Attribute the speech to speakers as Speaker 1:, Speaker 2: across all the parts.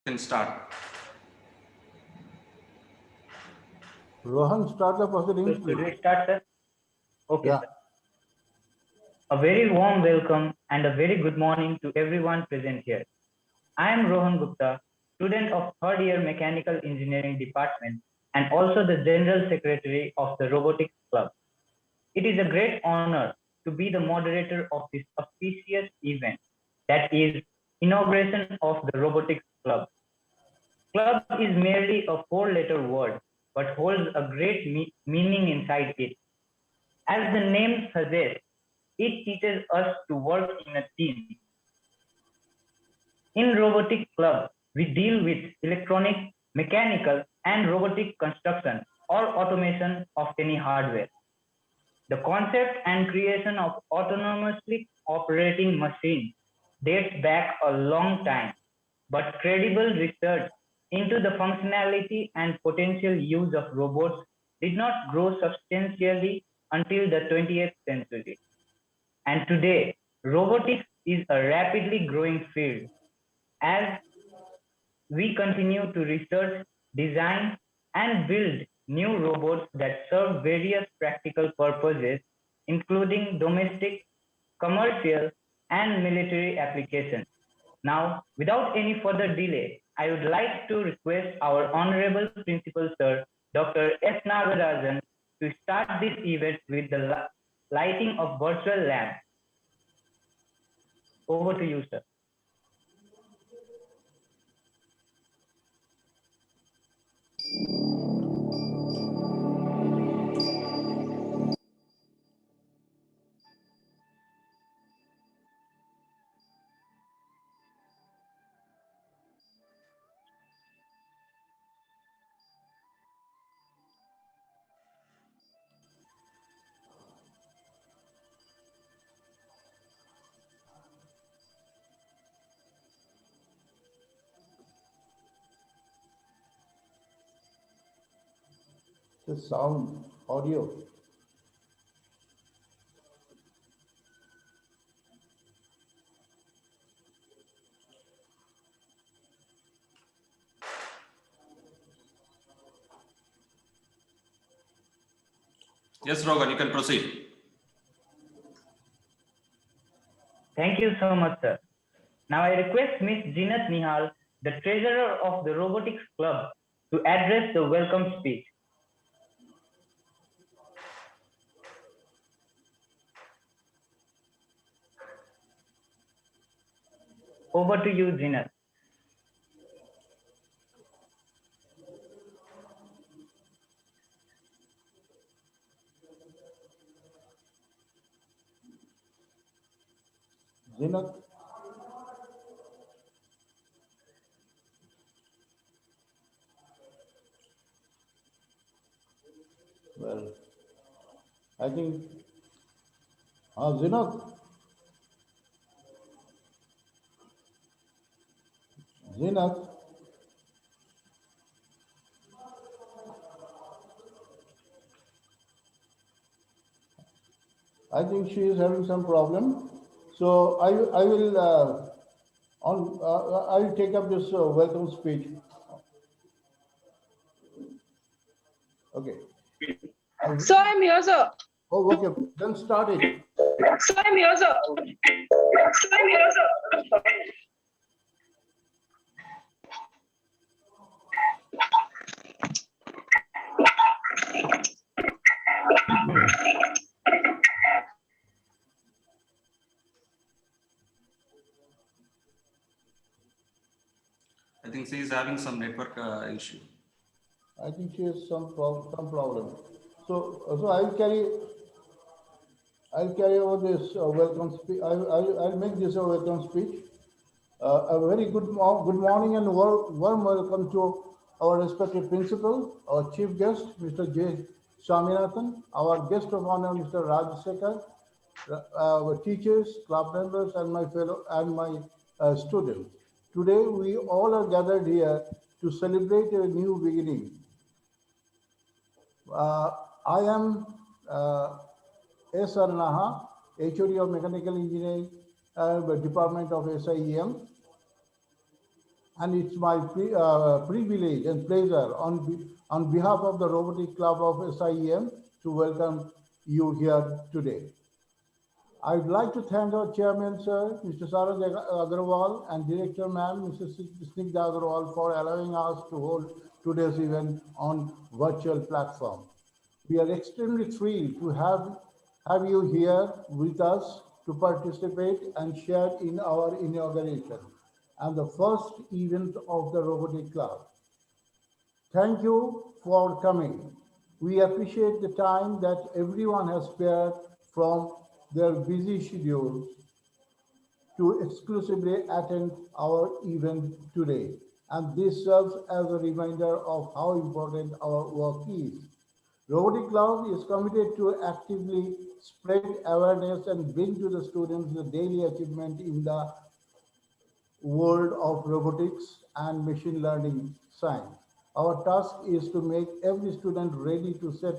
Speaker 1: Can start.
Speaker 2: Rohan, start the proceedings.
Speaker 3: So should we start, sir? Okay,
Speaker 2: Yeah.
Speaker 3: sir. A very warm welcome and a very good morning to everyone present here. I am Rohan Gupta, student of third year Mechanical Engineering Department and also the General Secretary of the Robotics Club. It is a great honor to be the moderator of this auspicious event, that is inauguration of the Robotics Club. Club is merely a four-letter word, but holds a great meaning inside it. As the name suggests, it teaches us to work in a team. In Robotic Club, we deal with electronic, mechanical, and robotic construction or automation of any hardware. The concept and creation of autonomously operating machines dates back a long time, but credible research into the functionality and potential use of robots did not grow substantially until the 20th century. And today, robotics is a rapidly growing field as we continue to research, design, and build new robots that serve various practical purposes, including domestic, commercial, and military applications. Now, without any further delay, I would like to request our Honorable Principal Sir, Dr. S. Nagarajan, to start this event with the lighting of virtual lamps. Over to you, sir.
Speaker 2: The sound, audio.
Speaker 1: Yes, Rogan, you can proceed.
Speaker 3: Thank you so much, sir. Now I request Ms. Jinat Nihal, the treasurer of the Robotics Club, to address the welcome speech. Over to you, Jinat.
Speaker 2: Zinat. Well, I think, Zinat. Zinat. I think she is having some problem. So I will I will take up this welcome speech. Okay.
Speaker 4: So I'm here, sir.
Speaker 2: Oh, okay. Then start it.
Speaker 4: So I'm here, sir. So I'm here, sir.
Speaker 1: I think she is having some network issue.
Speaker 2: I think she has some problem. So I'll carry over this welcome speech. I'll make this a welcome speech. A very good morning and warm welcome to our respected principal, our chief guest, Mr. J. Swaminathan, our guest of honor, Mr. Raj Sekhar, our teachers, club members, and my students. Today, we all are gathered here to celebrate a new beginning. I am S. R. Naha, HOD of Mechanical Engineering, Department of SIEM. and it's my privilege and pleasure on behalf of the Robotic Club of SIEM to welcome you here today. I'd like to thank our chairman, sir, Mr. Saraj Agarwal, and director, ma'am, Mr. Snigdha Agarwal, for allowing us to hold today's event on virtual platform. We are extremely thrilled to have you here with us to participate and share in our inauguration and the first event of the Robotic Club. Thank you for coming. We appreciate the time that everyone has spared from their busy schedules to exclusively attend our event today. And this serves as a reminder of how important our work is. Robotic Club is committed to actively spread awareness and bring to the students the daily achievement in the world of robotics and machine learning science. Our task is to make every student ready to set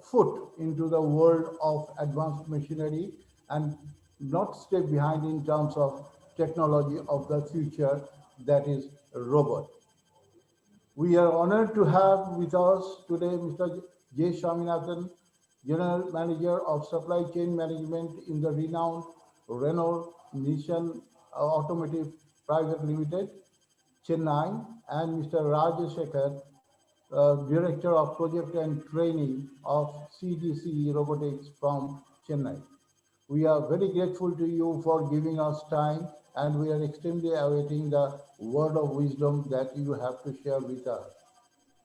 Speaker 2: foot into the world of advanced machinery and not stay behind in terms of technology of the future, that is robot. We are honored to have with us today Mr. J. Swaminathan, General Manager of Supply Chain Management in the renowned Renault Nissan Automotive Private Limited, Chennai, and Mr. Rajesh Shekhar, Director of Project and Training of CDC Robotics from Chennai. We are very grateful to you for giving us time, and we are extremely awaiting the word of wisdom that you have to share with us.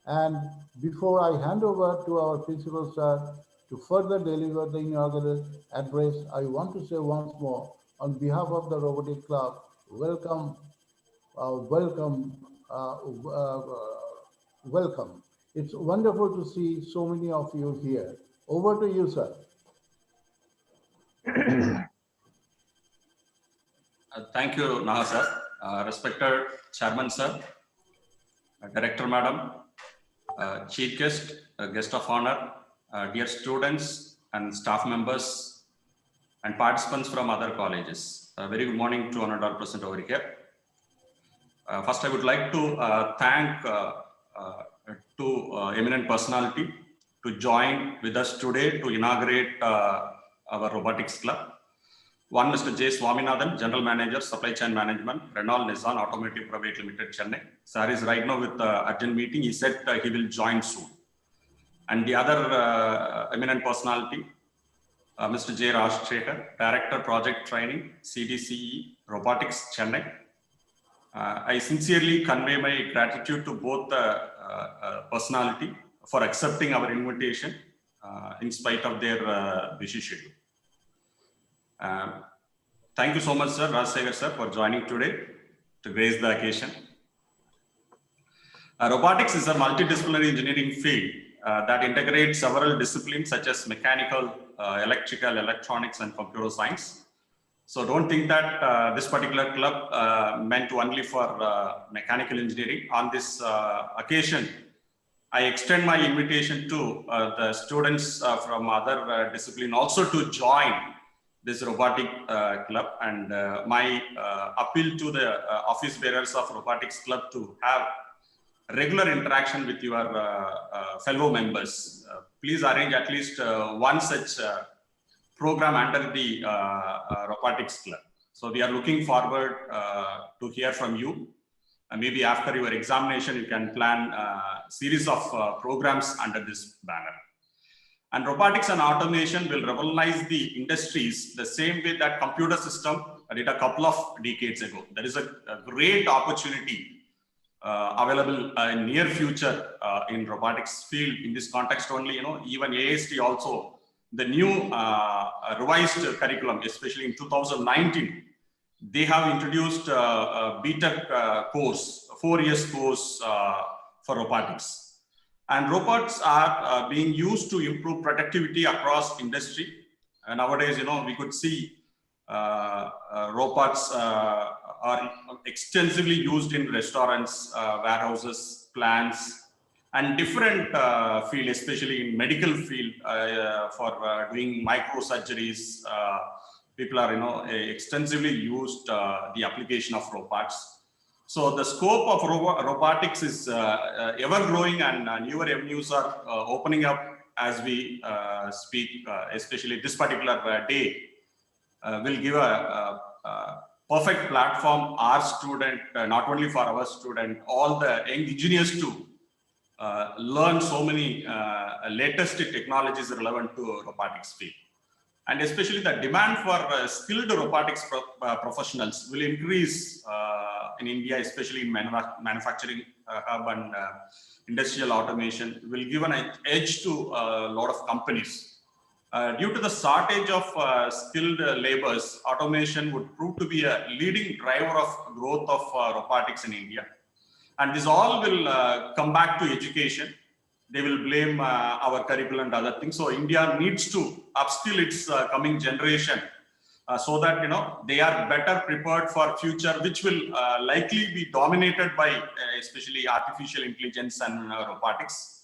Speaker 2: And before I hand over to our principal, sir, to further deliver the inaugural address, I want to say once more, on behalf of the Robotic Club, welcome, welcome. It's wonderful to see so many of you here. Over to you, sir.
Speaker 1: Thank you, Naha sir. Respected Chairman sir, Director Madam, Chief Guest, Guest of Honor, dear students and staff members and participants from other colleges. Very good morning to honored all present over here. First, I would like to thank two eminent personality to join with us today to inaugurate our robotics club. One, Mr. J. Swaminathan, General Manager, Supply Chain Management, Renault Nissan Automotive Private Limited, Chennai. Sir is right now with the urgent meeting. He said he will join soon. And the other eminent personality, Mr. J. Rajshekhar, Director Project Training, CDCE Robotics, Chennai. I sincerely convey my gratitude to both personality for accepting our invitation in spite of their busy schedule. Thank you so much, sir, Rajshekhar sir, for joining today to grace the occasion. Robotics is a multidisciplinary engineering field that integrates several disciplines such as mechanical, electrical, electronics, and computer science. So don't think that this particular club meant only for mechanical engineering. On this occasion, I extend my invitation to the students from other discipline also to join this robotic club, and my appeal to the office bearers of robotics club to have regular interaction with your fellow members. Please arrange at least one such program under the robotics club. So we are looking forward to hear from you. And maybe after your examination, you can plan a series of programs under this banner. And robotics and automation will revolutionize the industries the same way that computer system did a couple of decades ago. There is a great opportunity available in near future in robotics field. In this context only, even AST also, the new revised curriculum, especially in 2019, they have introduced a BTech course, 4 years course for robotics. And robots are being used to improve productivity across industry. And nowadays, we could see robots are extensively used in restaurants, warehouses, plants, and different field, especially in medical field for doing microsurgeries. People are, extensively used the application of robots. So the scope of robotics is ever growing, and newer avenues are opening up as we speak, especially this particular day will give a perfect platform our student, not only for our student, all the young engineers to learn so many latest technologies relevant to robotics field. And especially the demand for skilled robotics professionals will increase in India, especially in manufacturing hub and industrial automation, will give an edge to a lot of companies. Due to the shortage of skilled laborers, automation would prove to be a leading driver of growth of robotics in India. And this all will come back to education. They will blame our curriculum and other things. So India needs to upskill its coming generation so that they are better prepared for future, which will likely be dominated by especially artificial intelligence and robotics.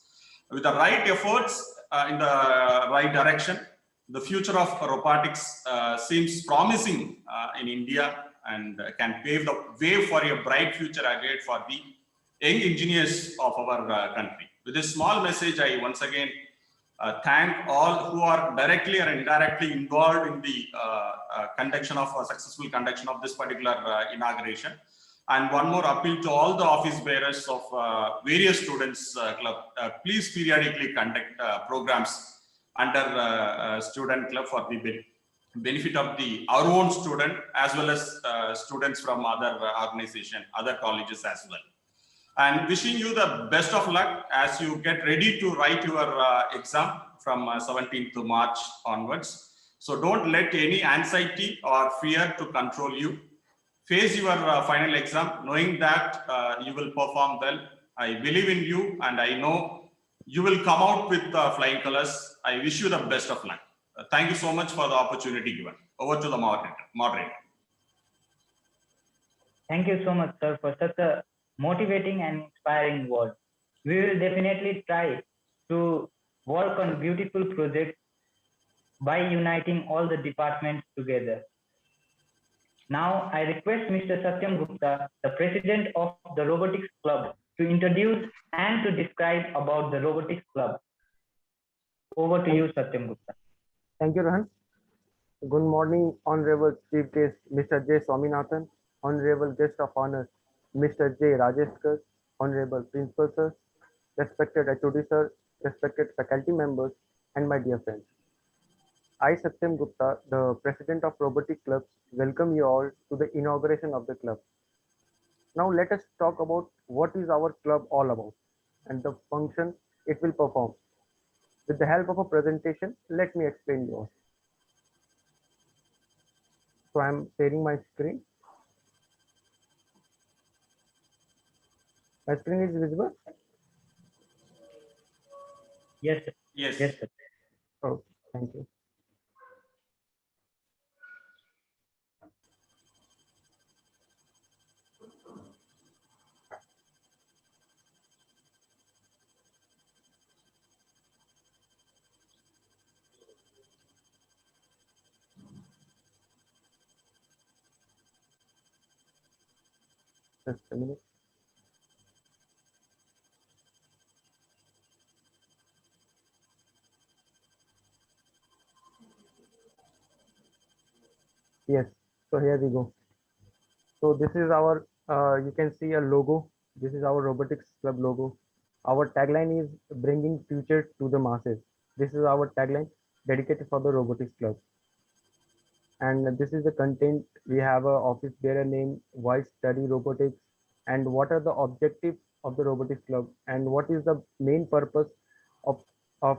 Speaker 1: With the right efforts in the right direction, the future of robotics seems promising in India and can pave the way for a bright future ahead for the young engineers of our country. With this small message, I once again thank all who are directly or indirectly involved in the successful conduction of this particular inauguration. And one more appeal to all the office bearers of various students club, please periodically conduct programs under student club for the benefit of our own student as well as students from other organizations, other colleges as well. And wishing you the best of luck as you get ready to write your exam from 17th to March onwards. So don't let any anxiety or fear to control you. Face your final exam knowing that you will perform well. I believe in you and I know you will come out with flying colors. I wish you the best of luck. Thank you so much for the opportunity given. Over to the moderator.
Speaker 3: Thank you so much, sir, for such a motivating and inspiring words. We will definitely try to work on beautiful projects by uniting all the departments together. Now, I request Mr. Satyam Gupta, the president of the Robotics Club, to introduce and to describe about the Robotics Club. Over to you, Satyam Gupta.
Speaker 5: Thank you, Rohan. Good morning, Honorable Chief Guest, Mr. J. Swaminathan, Honorable Guest of Honor, Mr. J. Rajeshkar, Honorable Principal Sir, respected HOD Sir, respected faculty members, and my dear friends. I, Satyam Gupta, the President of Robotic Clubs, welcome you all to the inauguration of the club. Now let us talk about what is our club all about and the function it will perform. With the help of a presentation, let me explain yours. So I am sharing my screen. My screen is visible?
Speaker 3: Yes, sir.
Speaker 1: Yes.
Speaker 3: Yes, sir.
Speaker 5: Oh, thank you. Just a minute. Yes, so here we go. So this is our, you can see a logo. This is our Robotics Club logo. Our tagline is bringing future to the masses. This is our tagline dedicated for the Robotics Club. And this is the content. We have a office bearer name, why study robotics, and what are the objectives of the Robotics Club, and what is the main purpose of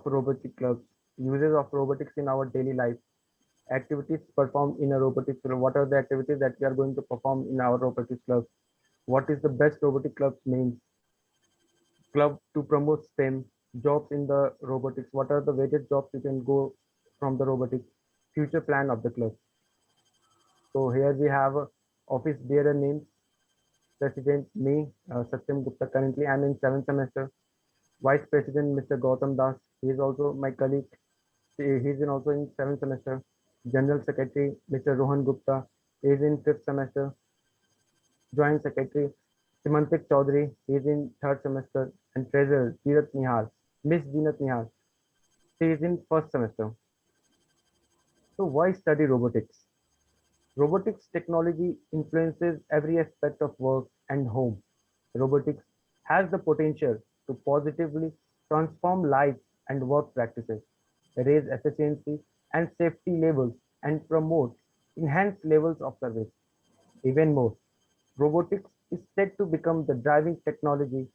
Speaker 5: robotic clubs, uses of robotics in our daily life, activities performed in a robotics club. What are the activities that we are going to perform in our robotics club? What is the best robotic club's names? Club to promote STEM, jobs in the robotics. What are the various jobs you can go from the robotics? Future plan of the club. So here we have office bearer names. President me, Satyam Gupta. Currently I am in 7th semester. Vice President Mr. Gautam Das. He is also my colleague. He is also in 7th semester. General Secretary Mr. Rohan Gupta is in 5th semester. Joint Secretary Simantik Chaudhary, he is in third semester, and treasurer Jeerat Nihar, Miss Jeerat Nihar, she is in first semester. So why study robotics? Robotics technology influences every aspect of work and home. Robotics has the potential to positively transform lives and work practices, raise efficiency and safety levels, and promote enhanced levels of service. Even more, robotics is set to become the driving technology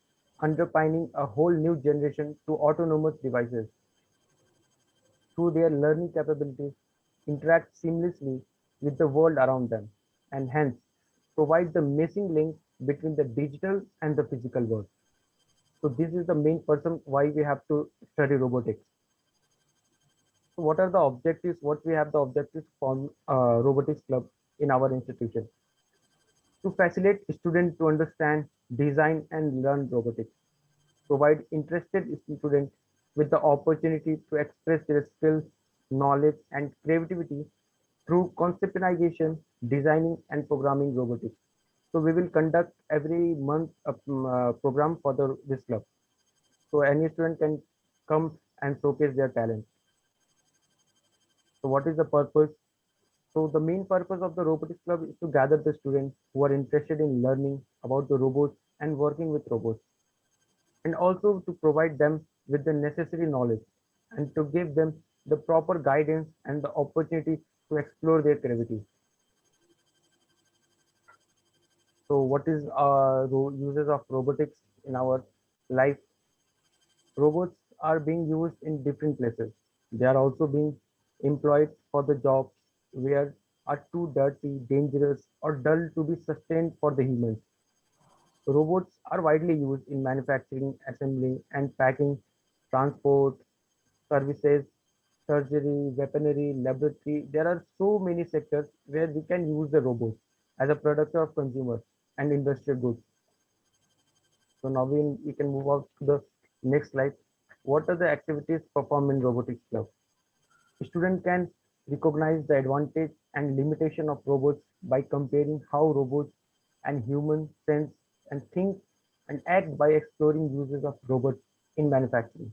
Speaker 5: underpinning a whole new generation to autonomous devices. Through their learning capabilities, interact seamlessly with the world around them, and hence provide the missing link between the digital and the physical world. So this is the main person why we have to study robotics. So what are the objectives? What we have the objectives from robotics club in our institution? To facilitate students to understand, design, and learn robotics, provide interested students with the opportunity to express their skills, knowledge, and creativity through conceptualization, designing, and programming robotics. So we will conduct every month a program for this club. So any student can come and showcase their talent. So what is the purpose? So the main purpose of the robotics club is to gather the students who are interested in learning about the robots and working with robots, and also to provide them with the necessary knowledge and to give them the proper guidance and the opportunity to explore their creativity. So what is uses of robotics in our life? Robots are being used in different places. They are also being employed for the jobs where are too dirty, dangerous, or dull to be sustained for the humans. Robots are widely used in manufacturing, assembly, and packing, transport, services, surgery, weaponry, laboratory. There are so many sectors where we can use the robots as a product of consumers and industrial goods. So now we can move on to the next slide. What are the activities performed in robotics club? Student can recognize the advantage and limitation of robots by comparing how robots and humans sense and think and act by exploring uses of robots in manufacturing.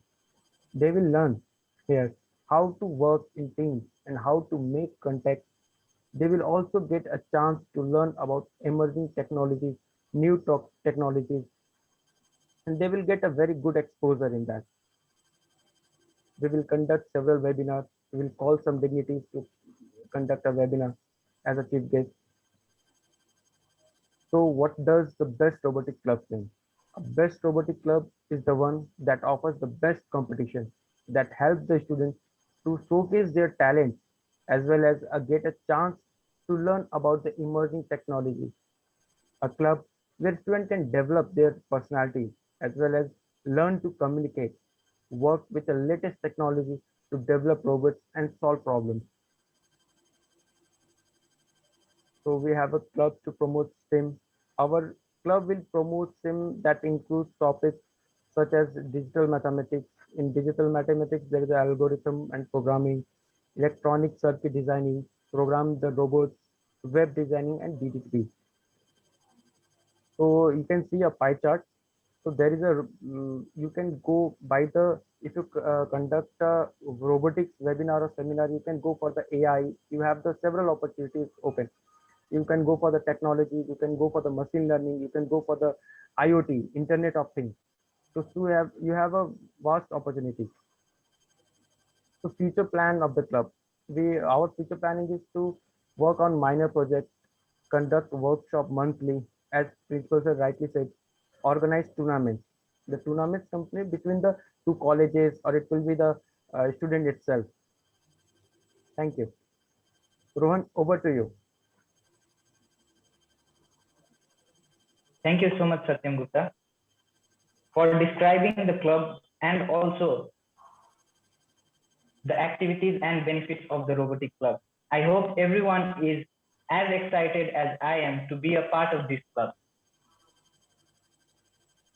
Speaker 5: They will learn here how to work in teams and how to make contact. They will also get a chance to learn about emerging technologies, new technologies, and they will get a very good exposure in that. We will conduct several webinars. We will call some dignitaries to conduct a webinar as a chief guest. So what does the best robotic club mean? A best robotic club is the one that offers the best competition that helps the students to showcase their talent as well as get a chance to learn about the emerging technologies. A club where students can develop their personality as well as learn to communicate, work with the latest technology to develop robots and solve problems. So we have a club to promote STEM. Our club will promote STEM that includes topics such as digital mathematics. In digital mathematics, there is algorithm and programming, electronic circuit designing, program the robots, web designing, and DTP. So you can see a pie chart. So there is a you can go by the if you conduct a robotics webinar or seminar, you can go for the AI. You have the several opportunities open. You can go for the technology, you can go for the machine learning, you can go for the IoT, Internet of Things. So you have a vast opportunity. So future plan of the club. Our future planning is to work on minor projects, conduct workshop monthly, as Principal Sir rightly said, organize tournaments. The tournaments complete between the two colleges or it will be the student itself. Thank you. Rohan, over to you.
Speaker 3: Thank you so much, Satyam Gupta, for describing the club and also the activities and benefits of the robotic club. I hope everyone is as excited as I am to be a part of this club.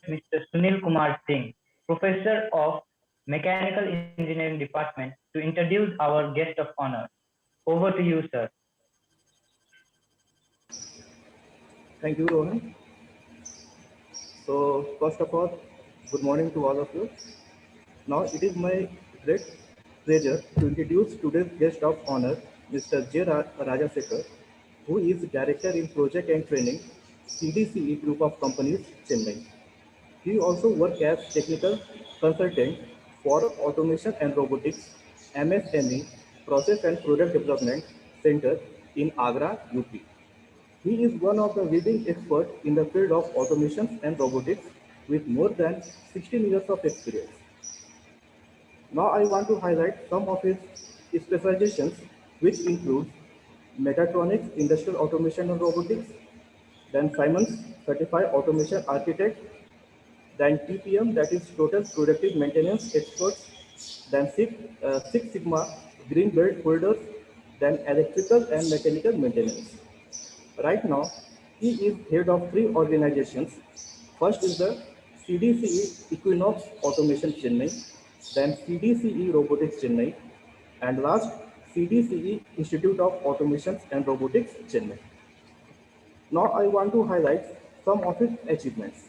Speaker 3: Mr. Sunil Kumar Singh, Professor of Mechanical Engineering Department, to introduce our guest of honor. Over to you, sir.
Speaker 6: Thank you, Rohan. So first of all, good morning to all of you. Now it is my great pleasure to introduce today's guest of honor, Mr. J. Rajasekhar, who is Director in Project and Training, CDCE Group of Companies, Chennai. He also works as technical consultant for automation and robotics, MSME, Process and Product Development Center in Agra, UP. He is one of the leading experts in the field of automation and robotics with more than 16 years of experience. Now I want to highlight some of his specializations, which include Mechatronics, Industrial Automation and Robotics, then Siemens Certified Automation Architect, then TPM, that is Total Productive Maintenance Experts, then Six Sigma Green Belt holders, then Electrical and Mechanical Maintenance. Right now, he is head of three organizations. First is the CDCE Equinox Automation Chennai, then CDCE Robotics Chennai, and last CDCE Institute of Automation and Robotics Chennai. Now I want to highlight some of his achievements.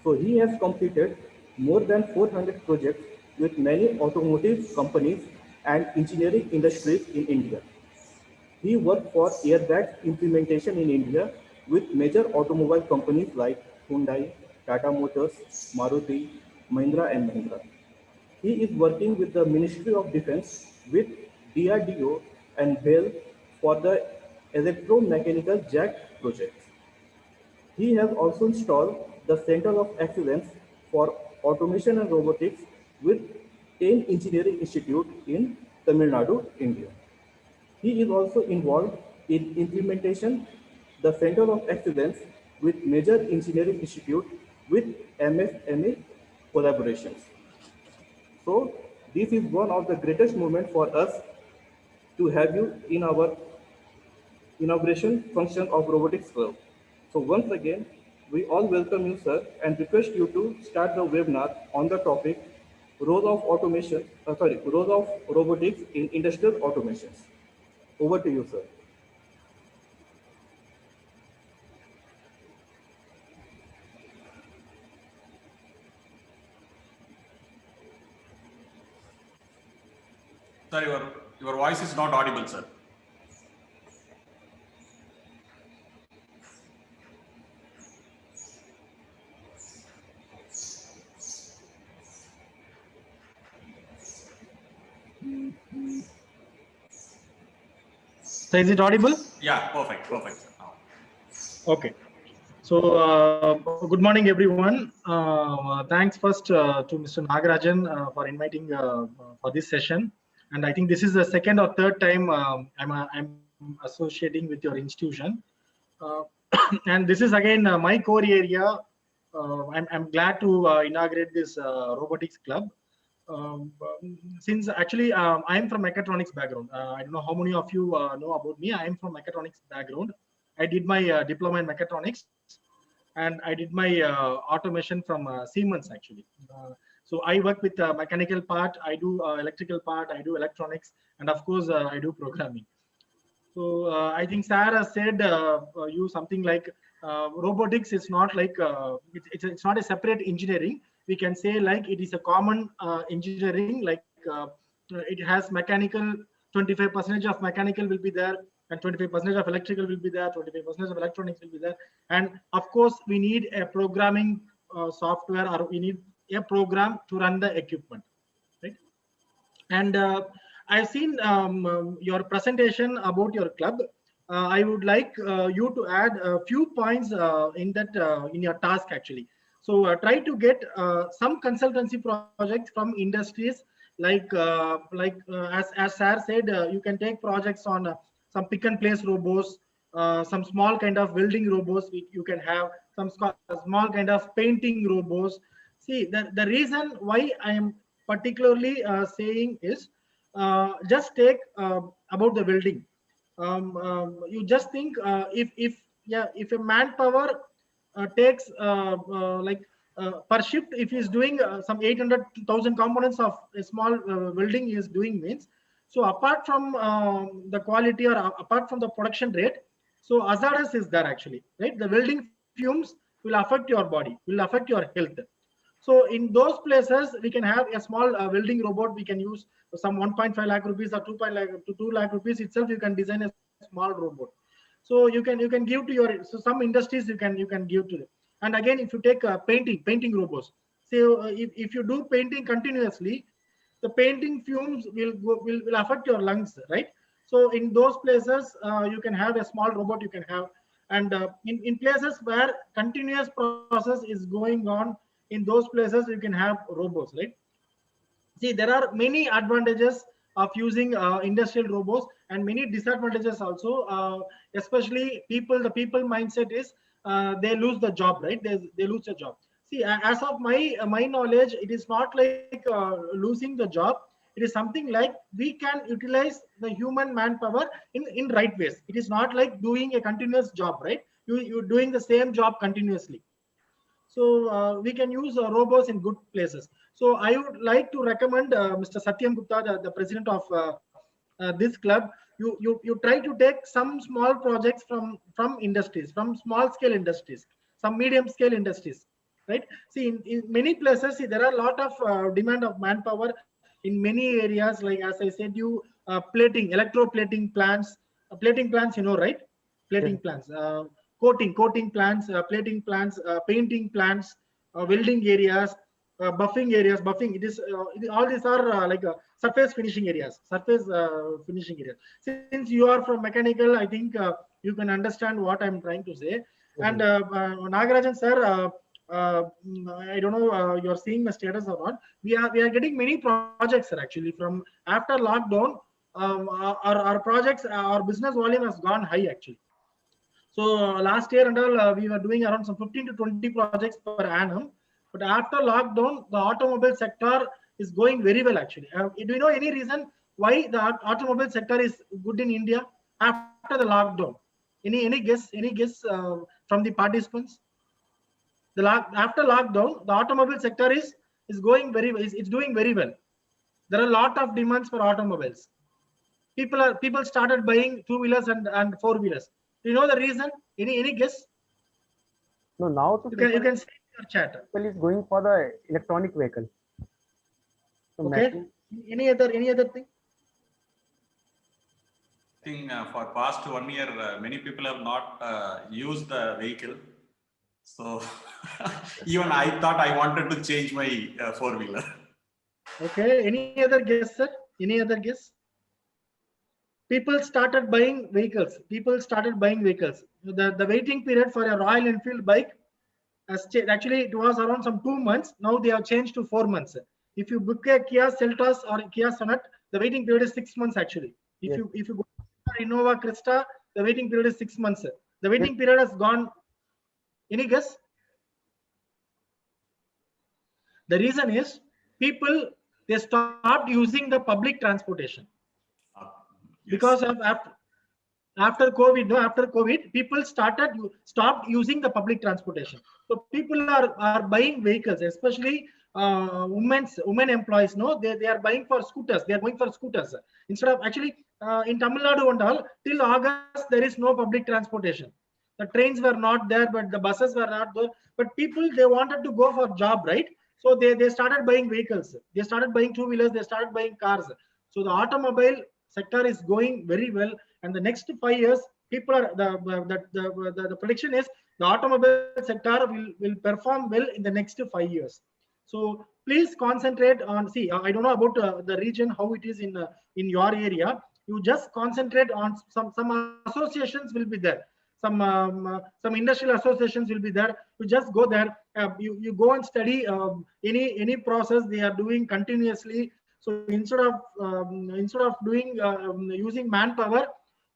Speaker 6: So he has completed more than 400 projects with many automotive companies and engineering industries in India. He worked for airbag implementation in India with major automobile companies like Hyundai, Tata Motors, Maruti, Mahindra and Mahindra. He is working with the Ministry of Defense with DRDO and BEL for the electromechanical jack project. He has also installed the Center of Excellence for Automation and Robotics with 10 Engineering Institute in Tamil Nadu, India. He is also involved in implementation the Center of Excellence with major engineering institute with MSME collaborations. So this is one of the greatest moments for us to have you in our inauguration function of Robotics Club. So once again, we all welcome you, sir, and request you to start the webinar on the topic role of role of robotics in industrial automations. Over to you, sir.
Speaker 1: Sir, your voice is not audible, sir.
Speaker 7: So is it audible?
Speaker 1: Yeah, perfect, perfect. Sir. Now.
Speaker 7: Okay. So good morning, everyone. Thanks first to Mr. Nagarajan for inviting for this session. And I think this is the second or third time I'm associating with your institution. And this is again my core area. I'm glad to inaugurate this robotics club. Since actually I'm from mechatronics background. I don't know how many of you know about me. I'm from mechatronics background. I did my diploma in mechatronics, and I did my automation from Siemens actually. So I work with mechanical part, I do electrical part, I do electronics, and of course I do programming. So I think Sarah said you something like robotics is not like it's not a separate engineering. We can say like it is a common engineering, like it has mechanical, 25% of mechanical will be there, and 25% of electrical will be there, 25% of electronics will be there. And of course, we need a programming software, or we need a program to run the equipment, right? And I've seen your presentation about your club. I would like you to add a few points in that in your task actually. So try to get some consultancy projects from industries like as Sir said, you can take projects on some pick and place robots, some small kind of welding robots. You can have some small kind of painting robots. See, the reason why I am particularly saying is just take about the welding. You just think if a manpower takes like per shift, if he's doing some 800,000 components of a small welding he is doing means, so apart from the quality or apart from the production rate, so hazardous is there actually, right? The welding fumes will affect your body, will affect your health. So in those places, we can have a small welding robot. We can use some 1.5 lakh rupees or 2 lakh rupees itself. You can design a small robot. So you can give to your, so some industries you can give to them. And again, if you take painting robots, say if you do painting continuously, the painting fumes will affect your lungs, right? So in those places, you can have a small robot you can have. And in places where continuous process is going on, in those places you can have robots, right? See, there are many advantages of using industrial robots and many disadvantages also. Especially the people mindset is they lose the job, right? They lose the job. See, as of my knowledge, it is not like losing the job. It is something like we can utilize the human manpower in right ways. It is not like doing a continuous job, right? You're doing the same job continuously. So we can use robots in good places. So I would like to recommend Mr. Satyam Gupta, the president of this club. You try to take some small projects from industries, from small scale industries, some medium scale industries, right? See, in many places, see, there are a lot of demand of manpower in many areas. Like as I said, plating, electroplating plants, plating plants, you know, right? Plating plants. Coating plants, plating plants, painting plants, welding areas, buffing areas. Buffing, all these are like surface finishing areas. Finishing areas. Since you are from mechanical, I think you can understand what I'm trying to say. And Nagarajan sir, I don't know you're seeing my status or not. We are getting many projects, sir. Actually, from after lockdown, our projects, our business volume has gone high actually. So last year and all, we were doing around some 15 to 20 projects per annum. But after lockdown, the automobile sector is going very well actually. Do you know any reason why the automobile sector is good in India after the lockdown? Any guess? Any guess from the participants? After lockdown, the automobile sector is going very well. It's doing very well. There are a lot of demands for automobiles. People started buying 2-wheelers and 4-wheelers. Do you know the reason? Any guess?
Speaker 5: No, now to
Speaker 7: you can see your chat.
Speaker 5: People is going for the electronic vehicle. So
Speaker 7: okay. Any other thing?
Speaker 1: I think for past 1 year, many people have not used the vehicle. So even I thought I wanted to change my 4-wheeler.
Speaker 7: Okay. Any other guess, sir? Any other guess? People started buying vehicles. The waiting period for a Royal Enfield bike has changed. Actually, it was around some 2 months. Now they have changed to 4 months. If you book a Kia Seltos or a Kia Sonet, the waiting period is 6 months actually. If you go to Innova Crista, the waiting period is 6 months. The waiting period has gone. Any guess? The reason is people, they stopped using the public transportation. Because of after COVID, people stopped using the public transportation. So people are buying vehicles, especially women employees. No, they are buying for scooters. They are going for scooters instead of actually in Tamil Nadu and all. Till August, there is no public transportation. The trains were not there, but the buses were not there. But people, they wanted to go for job, right? So they started buying vehicles. They started buying 2-wheelers. They started buying cars. So the automobile sector is going very well, and the next 5 years, people are the prediction is the automobile sector will perform well in the next 5 years. So please concentrate on. See, I don't know about the region how it is in your area. You just concentrate on some associations will be there. Some industrial associations will be there. You just go there. You go and study any process they are doing continuously. So instead of doing using manpower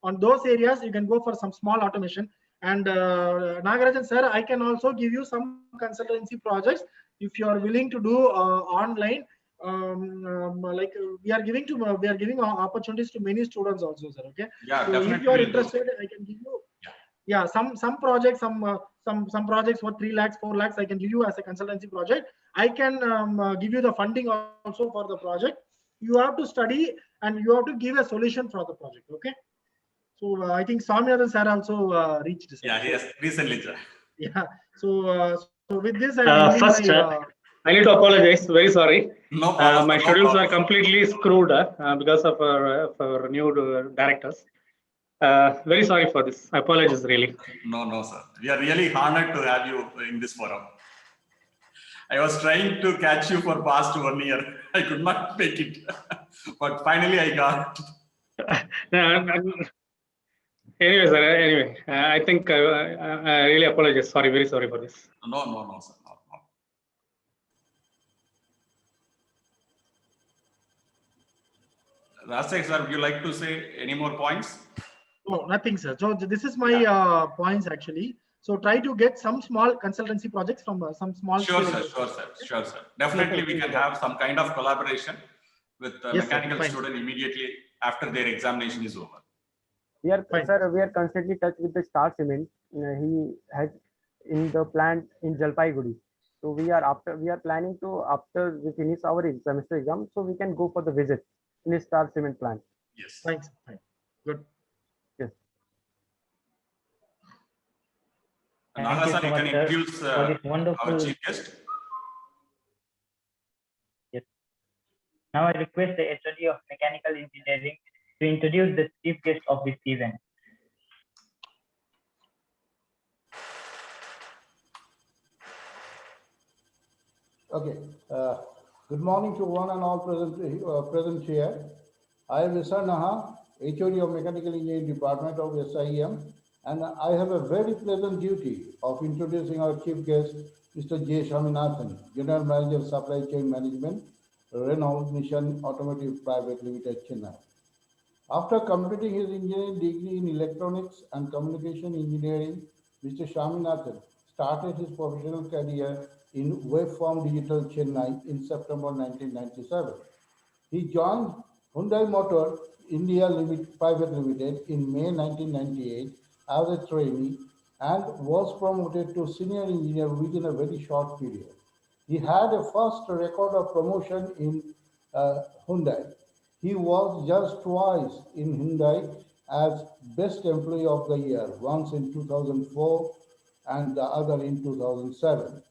Speaker 7: on those areas, you can go for some small automation. And Nagarajan sir, I can also give you some consultancy projects if you are willing to do online. Like we are giving opportunities to many students also, sir. Okay.
Speaker 1: Yeah,
Speaker 7: so
Speaker 1: definitely.
Speaker 7: If you are interested, I can give you. Yeah, some projects, some projects for 3 lakhs, 4 lakhs, I can give you as a consultancy project. I can give you the funding also for the project. You have to study and you have to give a solution for the project. Okay. So I think Swaminathan sir also reached this.
Speaker 1: Yeah, yes, recently.
Speaker 7: Yeah. So with this, I'm ending
Speaker 8: First,
Speaker 7: my,
Speaker 8: I need to apologize. Very sorry.
Speaker 1: No problem.
Speaker 8: My
Speaker 1: No
Speaker 8: schedules
Speaker 1: problem.
Speaker 8: are completely screwed because of our new directors. Very sorry for this. I apologize really.
Speaker 1: No, sir. We are really honored to have you in this forum. I was trying to catch you for past 1 year. I could not make it, but finally I got.
Speaker 8: Anyway, sir. Anyway, I think I really apologize. Sorry, very sorry for this.
Speaker 1: No, sir. No. Rasek, sir, would you like to say any more points?
Speaker 7: no, nothing, sir. So this is my points actually. So try to get some small consultancy projects from some small.
Speaker 1: Sure,
Speaker 7: scale
Speaker 1: sir. Definitely, we can have some kind of collaboration with the
Speaker 7: Yes, sir.
Speaker 1: mechanical
Speaker 7: Fine.
Speaker 1: student immediately after their examination is over.
Speaker 5: We are,
Speaker 7: Fine.
Speaker 5: sir, we are constantly in touch with the Star Cement. He has in the plant in Jalpaiguri. So we are planning to, after we finish our semester exam, so we can go for the visit in the Star Cement plant.
Speaker 1: Yes.
Speaker 7: Thanks. Fine. Good.
Speaker 5: Yes.
Speaker 3: Thank you
Speaker 1: Naga,
Speaker 3: so
Speaker 1: you
Speaker 3: much,
Speaker 1: can
Speaker 3: sir,
Speaker 1: introduce
Speaker 3: for this wonderful.
Speaker 1: our chief guest.
Speaker 3: Yes. Now I request the HOD of Mechanical Engineering to introduce the chief guest of this event.
Speaker 2: Okay. Good morning to one and all present here. I am Mr. Naha, HOD of Mechanical Engineering Department of SIEM, and I have a very pleasant duty of introducing our chief guest, Mr. J. Swaminathan, General Manager Supply Chain Management, Renault Nissan Automotive Private Limited, Chennai. After completing his engineering degree in electronics and communication engineering, Mr. Swaminathan started his professional career in Waveform Digital, Chennai in September 1997. He joined Hyundai Motor India Private Limited in May 1998 as a trainee and was promoted to senior engineer within a very short period. He had a first record of promotion in Hyundai. He was judged twice in Hyundai as Best Employee of the Year, once in 2004 and the other in 2007.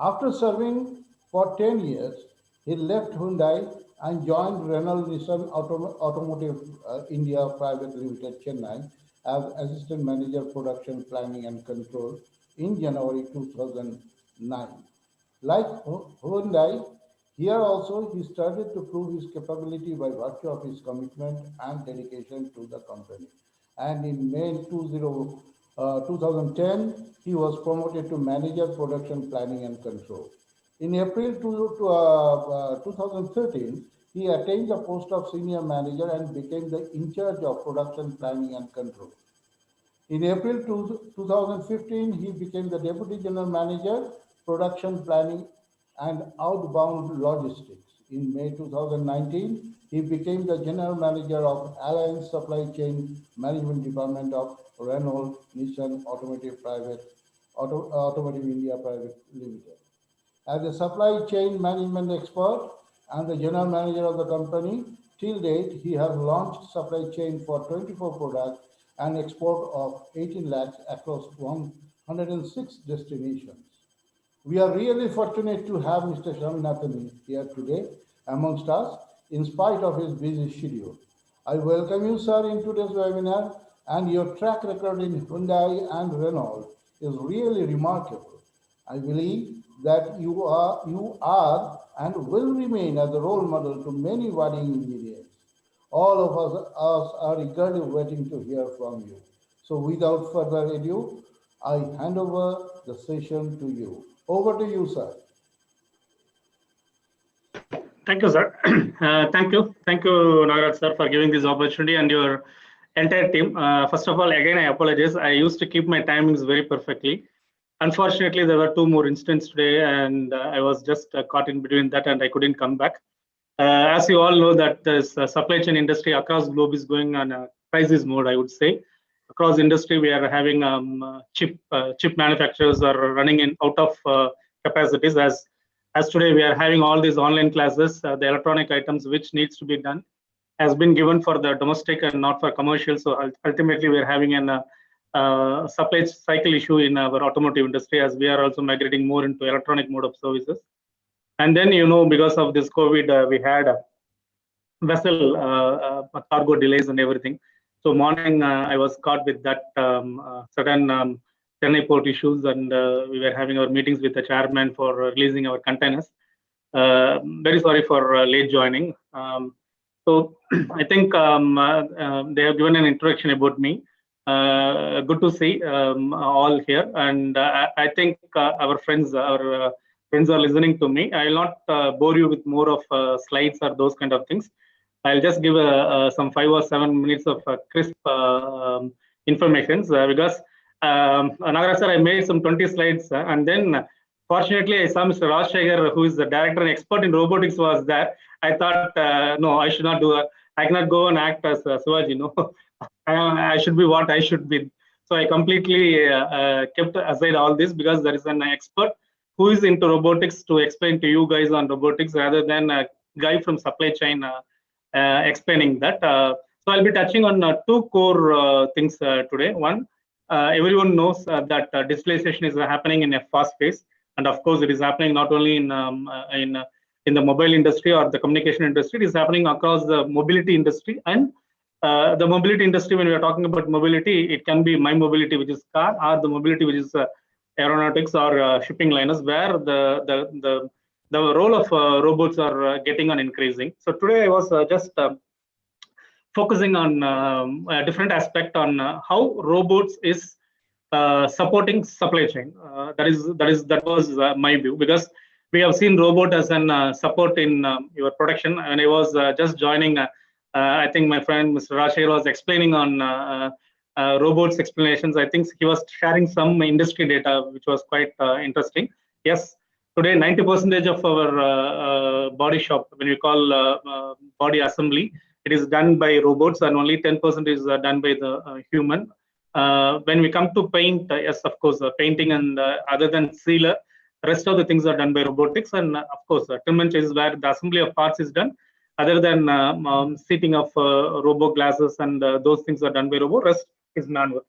Speaker 2: After serving for 10 years, he left Hyundai and joined Renault Nissan Automotive India Private Limited, Chennai as Assistant Manager Production Planning and Control in January 2009. Like Hyundai, here also he started to prove his capability by virtue of his commitment and dedication to the company. And in May 2010, he was promoted to Manager Production Planning and Control. In April 2013, he attained the post of Senior Manager and became the in charge of Production Planning and Control. In April 2015, he became the Deputy General Manager, Production Planning and Outbound Logistics. In May 2019, he became the General Manager of Alliance Supply Chain Management Department of Renault Nissan Automotive India Private Limited. As a supply chain management expert and the general manager of the company, till date, he has launched supply chain for 24 products and export of 18 lakhs across 106 destinations. We are really fortunate to have Mr. Swaminathan here today amongst us, in spite of his busy schedule. I welcome you, sir, in today's webinar, and your track record in Hyundai and Renault is really remarkable. I believe that you are and will remain as a role model to many budding engineers. All of us are eagerly waiting to hear from you. So without further ado, I hand over the session to you. Over to you, sir.
Speaker 8: Thank you, sir. Thank you, Nagaraj sir, for giving this opportunity and your entire team. First of all, again, I apologize. I used to keep my timings very perfectly. Unfortunately, there were 2 more incidents today, and I was just caught in between that, and I couldn't come back. As you all know, that this supply chain industry across globe is going on a crisis mode, I would say. Across industry, we are having chip manufacturers are running out of capacities. As today, we are having all these online classes. The electronic items which needs to be done has been given for the domestic and not for commercial. So ultimately, we are having an supply cycle issue in our automotive industry, as we are also migrating more into electronic mode of services. And then, because of this COVID, we had vessel cargo delays and everything. So morning, I was caught with that certain Chennai port issues, and we were having our meetings with the chairman for releasing our containers. Very sorry for late joining. So I think they have given an introduction about me. Good to see all here, and I think our friends are listening to me. I will not bore you with more of slides or those kind of things. I'll just give some 5 or 7 minutes of crisp information because Nagaraj sir, I made some 20 slides, and then fortunately I saw Mr. Rajshekhar, who is the director and expert in robotics, was there. I thought, no, I should not do that. I cannot go and act as Sivaji, I should be what I should be. So I completely kept aside all this because there is an expert who is into robotics to explain to you guys on robotics rather than a guy from supply chain explaining that. So I'll be touching on 2 core things today. One, everyone knows that digitalization is happening in a fast pace, and of course it is happening not only in the mobile industry or the communication industry. It is happening across the mobility industry. And the mobility industry, when we are talking about mobility, it can be my mobility, which is car, or the mobility, which is aeronautics or shipping liners, where the role of robots are getting on increasing. So today I was just focusing on a different aspect on how robots is supporting supply chain. That was my view, because we have seen robot as an support in your production. And I was just joining. I think my friend Mr. Rajshekhar was explaining on robots explanations. I think he was sharing some industry data, which was quite interesting. Yes, today 90% of our body shop, when we call body assembly, it is done by robots, and only 10% is done by the human. When we come to paint, yes, of course, painting and other than sealer, rest of the things are done by robotics. And of course, trim and chase is where the assembly of parts is done. Other than seating of robo glasses and those things are done by robot, rest is manual.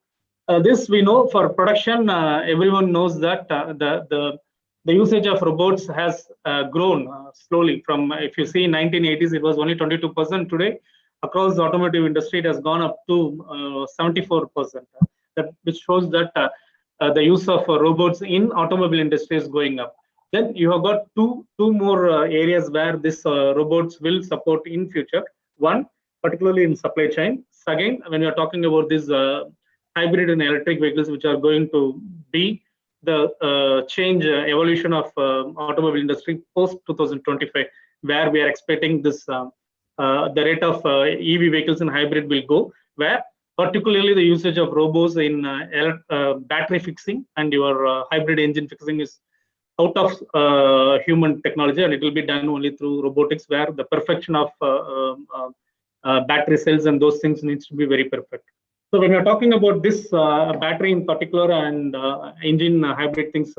Speaker 8: This we know for production. Everyone knows that the usage of robots has grown slowly. From, if you see, 1980s, it was only 22%. Today, across the automotive industry, it has gone up to 74%. Which shows that the use of robots in automobile industry is going up. Then you have got two more areas where this robots will support in future. One, particularly in supply chain. Second, when you are talking about these hybrid and electric vehicles, which are going to be the change evolution of automobile industry post 2025, where we are expecting this the rate of EV vehicles and hybrid will go, where particularly the usage of robots in battery fixing and your hybrid engine fixing is out of human technology, and it will be done only through robotics, where the perfection of battery cells and those things needs to be very perfect. So when we are talking about this battery in particular and engine hybrid things,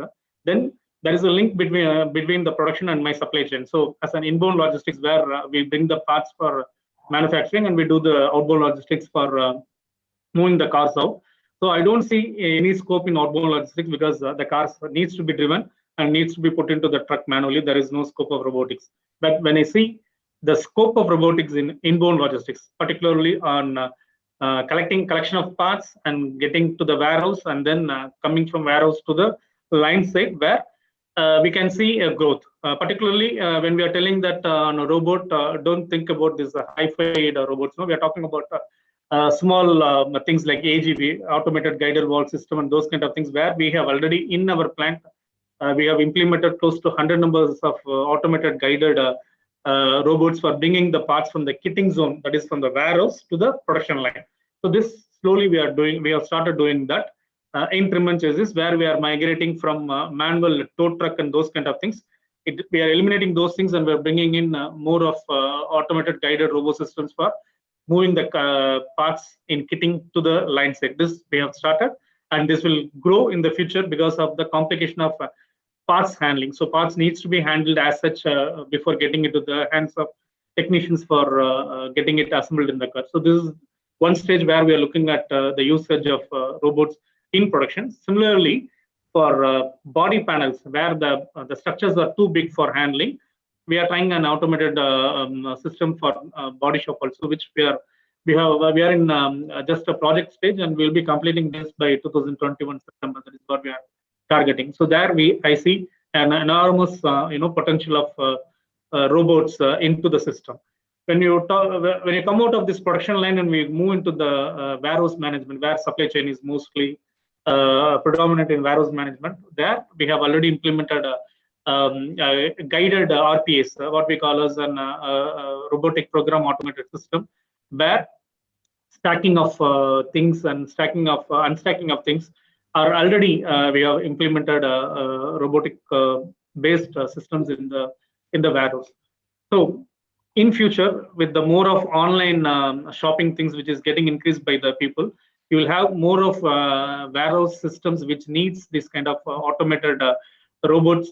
Speaker 8: then there is a link between the production and my supply chain. So as an inbound logistics, where we bring the parts for manufacturing, and we do the outbound logistics for moving the cars out. So I don't see any scope in outbound logistics, because the cars needs to be driven and needs to be put into the truck manually. There is no scope of robotics. But when I see the scope of robotics in inbound logistics, particularly on collection of parts and getting to the warehouse, and then coming from warehouse to the line side, where we can see a growth. Particularly when we are telling that on a robot, don't think about this high-fi robots. No, we are talking about small things like AGV, automated guided wall system, and those kind of things, where we have already in our plant, we have implemented close to 100 numbers of automated guided robots for bringing the parts from the kitting zone, that is from the warehouse, to the production line. So this slowly we have started doing that in trim and chassis, where we are migrating from manual tow truck and those kind of things. We are eliminating those things, and we are bringing in more of automated guided robo systems for moving the parts in kitting to the line side. This we have started, and this will grow in the future because of the complication of parts handling. So parts needs to be handled as such before getting into the hands of technicians for getting it assembled in the car. So this is one stage where we are looking at the usage of robots in production. Similarly, for body panels where the structures are too big for handling, we are trying an automated system for body shop also, which we are in just a project stage, and we'll be completing this by 2021 September. That is what we are targeting. So there I see an enormous potential of robots into the system. When you come out of this production line and we move into the warehouse management, where supply chain is mostly predominant in warehouse management, there we have already implemented guided RPAs, what we call as an robotic program automated system, where stacking of things and unstacking of things are already we have implemented robotic based systems in the warehouse. So in future, with the more of online shopping things which is getting increased by the people, you will have more of warehouse systems which needs this kind of automated robots.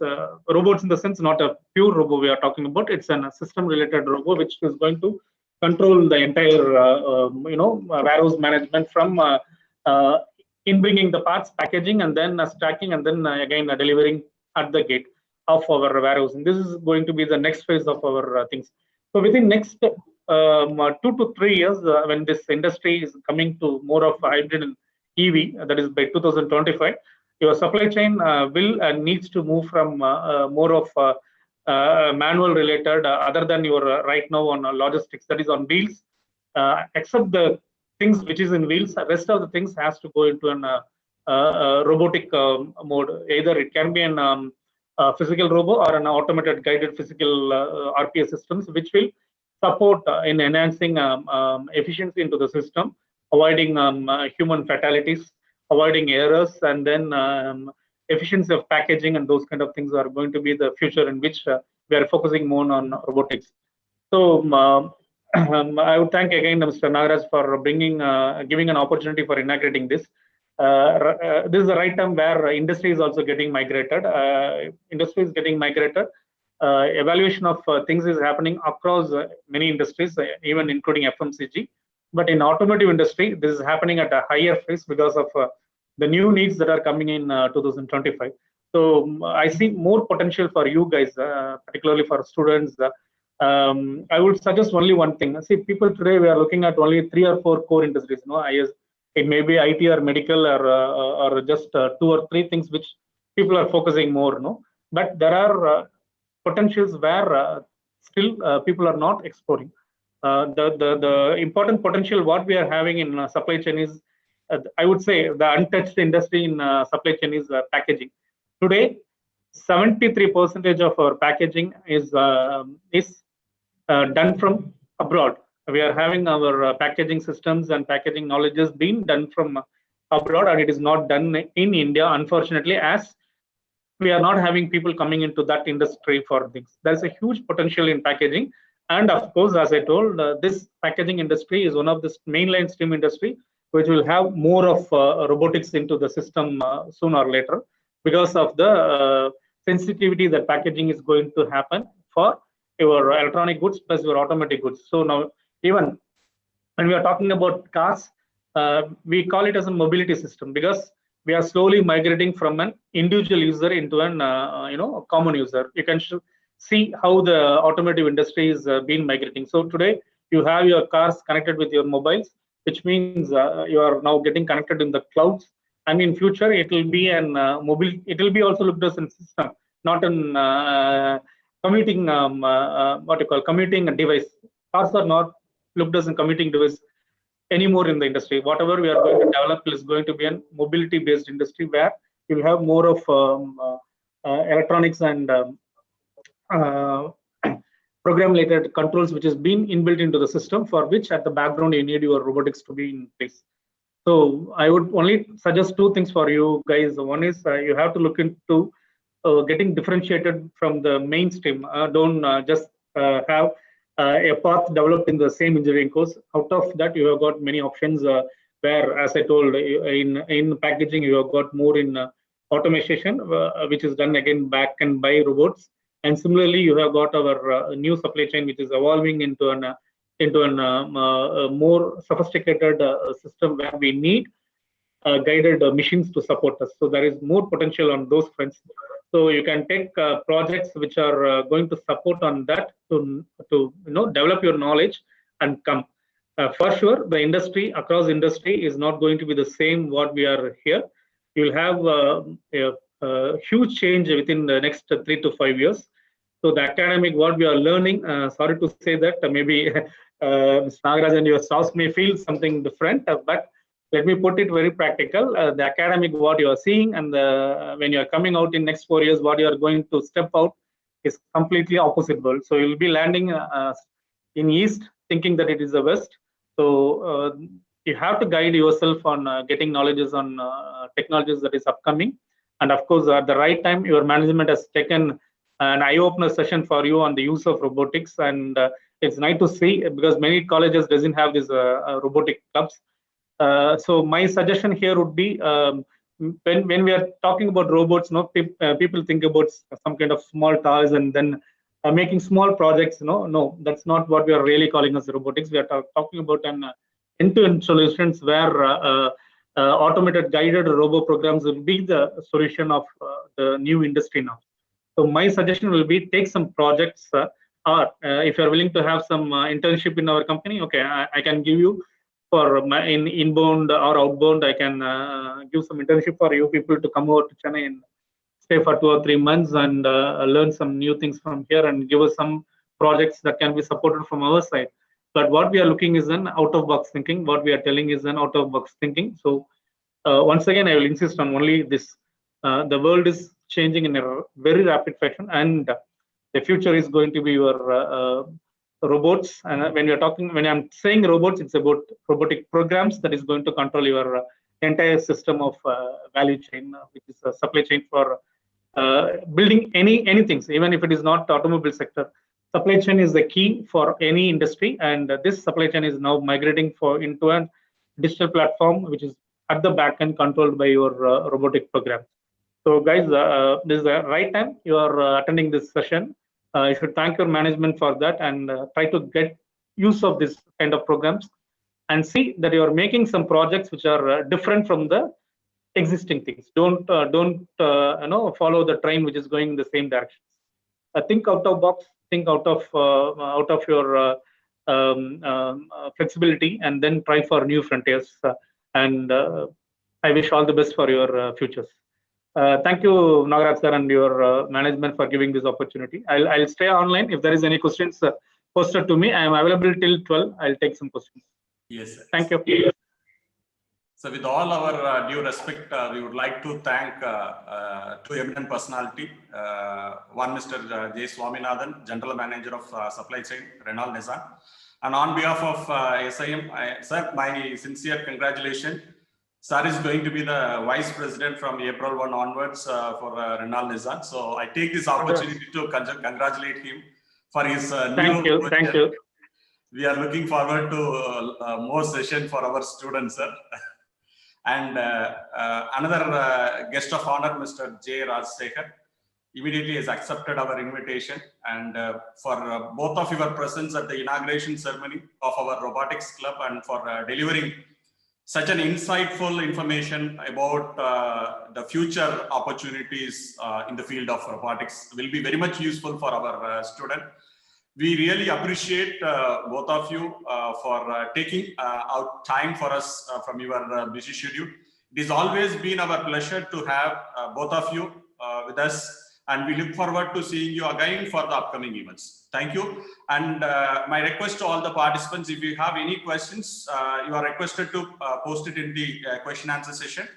Speaker 8: Robots in the sense, not a pure robot we are talking about. It's a system related robot which is going to control the entire warehouse management from in bringing the parts, packaging, and then stacking, and then again delivering at the gate of our warehouse. And this is going to be the next phase of our things. So within next 2 to 3 years, when this industry is coming to more of hybrid and EV, that is by 2025, your supply chain will needs to move from more of manual related, other than your right now on logistics, that is on wheels, except the things which is in wheels. The rest of the things has to go into an robotic mode. Either it can be an physical robot or an automated guided physical RPA systems, which will support in enhancing efficiency into the system, avoiding human fatalities, avoiding errors, and then efficiency of packaging, and those kind of things are going to be the future in which we are focusing more on robotics. So I would thank again Mr. Nagaraj for giving an opportunity for inaugurating this. This is the right time where industry is also getting migrated. Industry is getting migrated. Evaluation of things is happening across many industries, even including FMCG. But in automotive industry, this is happening at a higher pace because of the new needs that are coming in 2025. So I see more potential for you guys, particularly for students. I would suggest only one thing. See, people today, we are looking at only 3 or 4 core industries. It may be IT or medical or just 2 or 3 things which people are focusing more. But there are potentials where still people are not exploring. The important potential what we are having in supply chain is, I would say, the untouched industry in supply chain is packaging. Today, 73% of our packaging is done from abroad. We are having our packaging systems and packaging knowledge is being done from abroad, and it is not done in India, unfortunately, as we are not having people coming into that industry for things. There's a huge potential in packaging. And of course, as I told, this packaging industry is one of the mainline stream industry, which will have more of robotics into the system sooner or later, because of the sensitivity that packaging is going to happen for your electronic goods plus your automatic goods. So now, even when we are talking about cars, we call it as a mobility system, because we are slowly migrating from an individual user into an a common user. You can see how the automotive industry is being migrating. So today you have your cars connected with your mobiles, which means you are now getting connected in the clouds. And in future, it will be an it will be also looked as a system, not an commuting commuting device. Cars are not looked as a commuting device anymore in the industry. Whatever we are going to develop is going to be a mobility based industry, where you will have more of electronics and program related controls, which is being inbuilt into the system, for which at the background you need your robotics to be in place. So I would only suggest 2 things for you guys. One is you have to look into getting differentiated from the mainstream. Don't just have a path developed in the same engineering course. Out of that, you have got many options where, as I told, in packaging, you have got more in automation, which is done again back and by robots. And similarly, you have got our new supply chain, which is evolving into an into a more sophisticated system where we need guided machines to support us. So there is more potential on those fronts. So you can take projects which are going to support on that to develop your knowledge and come. For sure, the industry across industry is not going to be the same what we are here. You will have a huge change within the next 3 to 5 years. So the academic, what we are learning, sorry to say that maybe Mr. Nagaraj and your spouse may feel something different, but let me put it very practical. The academic, what you are seeing, and when you are coming out in next 4 years, what you are going to step out is completely opposite world. So you'll be landing in East, thinking that it is the West. So you have to guide yourself on getting knowledges on technologies that is upcoming. And of course, at the right time, your management has taken an eye-opener session for you on the use of robotics. And it's nice to see, because many colleges doesn't have these robotic clubs. So my suggestion here would be, when we are talking about robots, people think about some kind of small toys and then making small projects. No, that's not what we are really calling as robotics. We are talking about an end-to-end solutions where automated guided robo programs will be the solution of the new industry now. So my suggestion will be, take some projects, or if you're willing to have some internship in our company, okay, I can give you for my inbound or outbound, I can give some internship for you people to come over to Chennai and stay for 2 or 3 months and learn some new things from here and give us some projects that can be supported from our side. But what we are looking is an out-of-box thinking. What we are telling is an out-of-box thinking. So once again, I will insist on only this. The world is changing in a very rapid fashion, and the future is going to be your robots. And when I'm saying robots, it's about robotic programs that is going to control your entire system of value chain, which is a supply chain for building anything, even if it is not automobile sector. Supply chain is the key for any industry, and this supply chain is now migrating into a digital platform, which is at the back end controlled by your robotic program. So guys, this is the right time you are attending this session. You should thank your management for that, and try to get use of this kind of programs and see that you are making some projects which are different from the existing things. Don't follow the train which is going in the same direction. Think out of box, think out of your flexibility, and then try for new frontiers. And I wish all the best for your futures. Thank you, Nagaraj sir, and your management for giving this opportunity. I'll stay online. If there is any questions posted to me, I am available till 12. I'll take some questions.
Speaker 1: Yes, sir.
Speaker 8: Thank you.
Speaker 1: So with all our due respect, we would like to thank two eminent personality. One, Mr. J. Swaminathan, General Manager of Supply Chain, Renault Nissan. And on behalf of SIM, sir, my sincere congratulations. Sir is going to be the Vice President from April 1 onwards for Renault Nissan. So I take this opportunity to congratulate him for his
Speaker 8: Thank you. Thank you.
Speaker 1: We are looking forward to more session for our students, sir. And another guest of honor, Mr. J. Rajsekhar, immediately has accepted our invitation, and for both of your presence at the inauguration ceremony of our robotics club, and for delivering such an insightful information about the future opportunities in the field of robotics will be very much useful for our student. We really appreciate both of you for taking out time for us from your busy schedule. It has always been our pleasure to have both of you with us, and we look forward to seeing you again for the upcoming events. Thank you. And my request to all the participants, if you have any questions, you are requested to post it in the question answer session.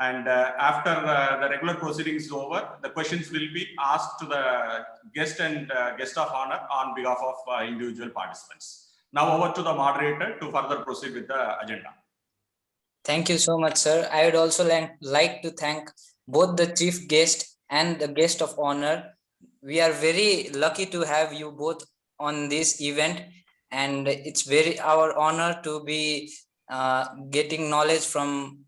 Speaker 1: And after the regular proceedings is over, the questions will be asked to the guest and guest of honor on behalf of individual participants. Now over to the moderator to further proceed with the agenda.
Speaker 9: Thank you so much, sir. I would also like to thank both the chief guest and the guest of honor. We are very lucky to have you both on this event, and it's very our honor to be getting knowledge from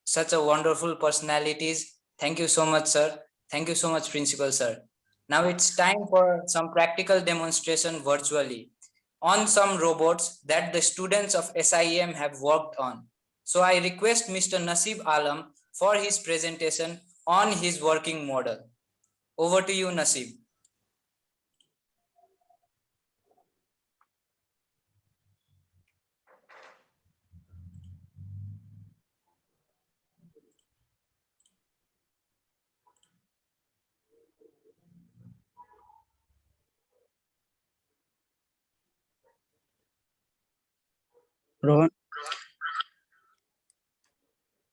Speaker 9: such a wonderful personalities. Thank you so much, sir. Thank you so much, Principal sir. Now it's time for some practical demonstration virtually. on some robots that the students of SIEM have worked on. So I request Mr. Nasib Alam for his presentation on his working model. Over to you, Nasib.
Speaker 10: Rohan,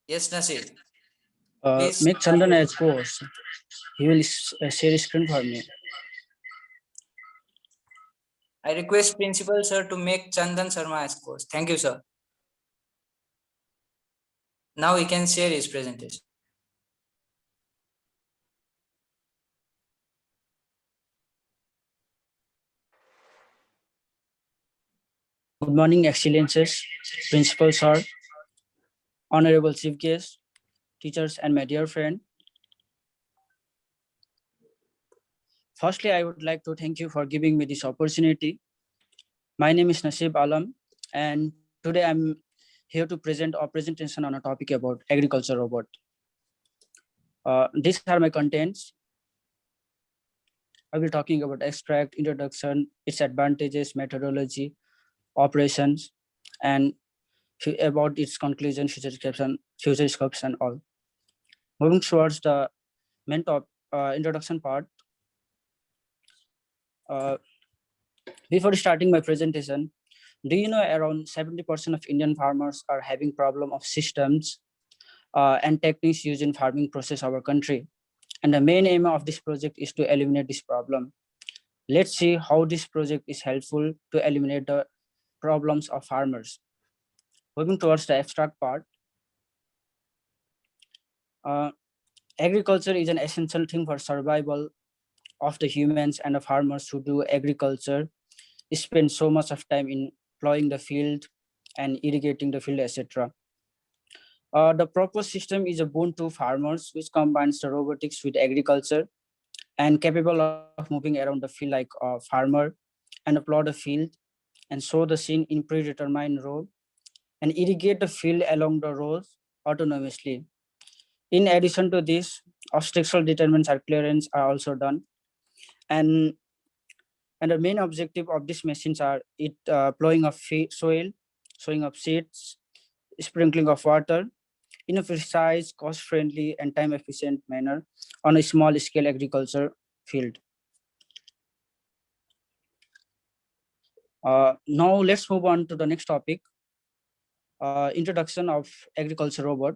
Speaker 9: Yes, Nasib.
Speaker 10: make Chandan as host. He will share his screen for me.
Speaker 9: I request Principal Sir to make Chandan Sharma as host. Thank you, sir. Now he can share his presentation.
Speaker 10: Good morning, Excellencies, Principal Sir, Honorable Chief Guest, teachers, and my dear friend. Firstly, I would like to thank you for giving me this opportunity. My name is Nasib Alam, and today I'm here to present a presentation on a topic about agriculture robot. These are my contents. I will be talking about extract, introduction, its advantages, methodology, operations, and about its conclusion, future scopes, and all. Moving towards the main introduction part. Before starting my presentation, do you know around 70% of Indian farmers are having problem of systems and techniques used in farming process of our country? And the main aim of this project is to eliminate this problem. Let's see how this project is helpful to eliminate the problems of farmers. Moving towards the abstract part. Agriculture is an essential thing for survival of the humans, and the farmers who do agriculture spend so much of time in plowing the field and irrigating the field, etc. The proposed system is a boon to farmers, which combines the robotics with agriculture and capable of moving around the field like a farmer and plow the field and sow the seed in predetermined row and irrigate the field along the rows autonomously. In addition to this, structural determinants or clearance are also done. And the main objective of these machines are plowing of soil, sowing of seeds, sprinkling of water in a precise, cost-friendly, and time-efficient manner on a small-scale agriculture field. Now let's move on to the next topic, introduction of agriculture robot.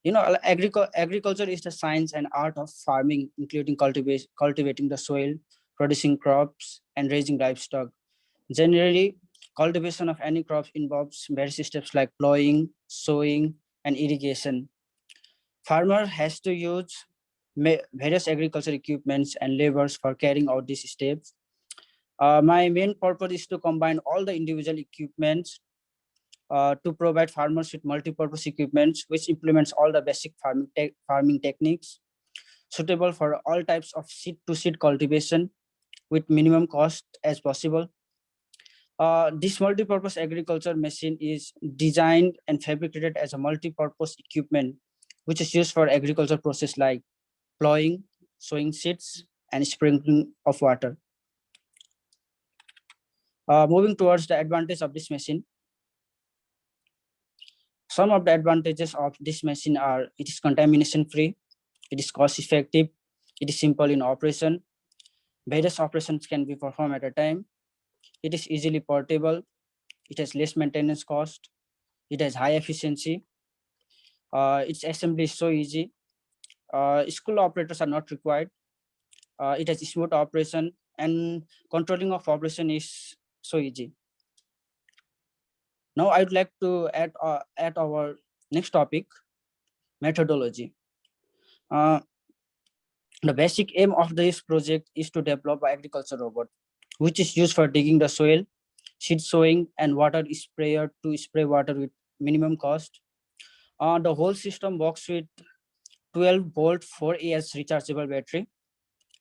Speaker 10: You know, agriculture is the science and art of farming, including cultivating the soil, producing crops, and raising livestock. Generally, cultivation of any crops involves various steps like plowing, sowing, and irrigation. Farmer has to use various agriculture equipments and labors for carrying out these steps. My main purpose is to combine all the individual equipments to provide farmers with multi-purpose equipments, which implements all the basic farming techniques suitable for all types of seed-to-seed cultivation with minimum cost as possible. This multi-purpose agriculture machine is designed and fabricated as a multi-purpose equipment, which is used for agriculture process like plowing, sowing seeds, and sprinkling of water. Moving towards the advantage of this machine. Some of the advantages of this machine are: it is contamination free, it is cost effective, it is simple in operation, various operations can be performed at a time, it is easily portable, it has less maintenance cost, it has high efficiency, its assembly is so easy, school operators are not required, it has smooth operation, and controlling of operation is so easy. Now I'd like to add our next topic, methodology. The basic aim of this project is to develop an agriculture robot, which is used for digging the soil, seed sowing, and water sprayer to spray water with minimum cost. The whole system works with 12-volt 4Ah rechargeable battery,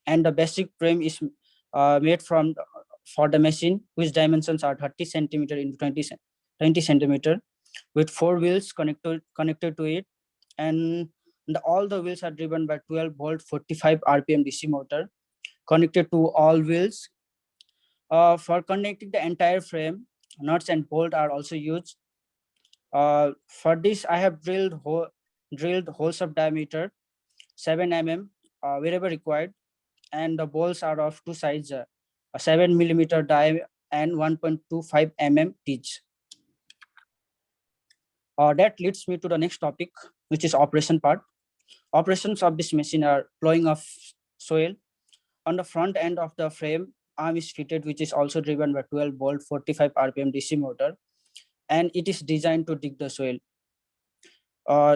Speaker 10: and the basic frame is made from for the machine, which dimensions are 30 centimeter into 20 centimeter, with 4 wheels connected to it, and all the wheels are driven by 12 volt 45 rpm DC motor connected to all wheels. For connecting the entire frame, nuts and bolts are also used. For this, I have drilled holes of diameter 7 mm wherever required, and the bolts are of two sizes, a 7 millimeter die and 1.25 mm each. That leads me to the next topic, which is operation part. Operations of this machine are plowing of soil. On the front end of the frame, arm is fitted, which is also driven by 12 volt 45 rpm DC motor, and it is designed to dig the soil.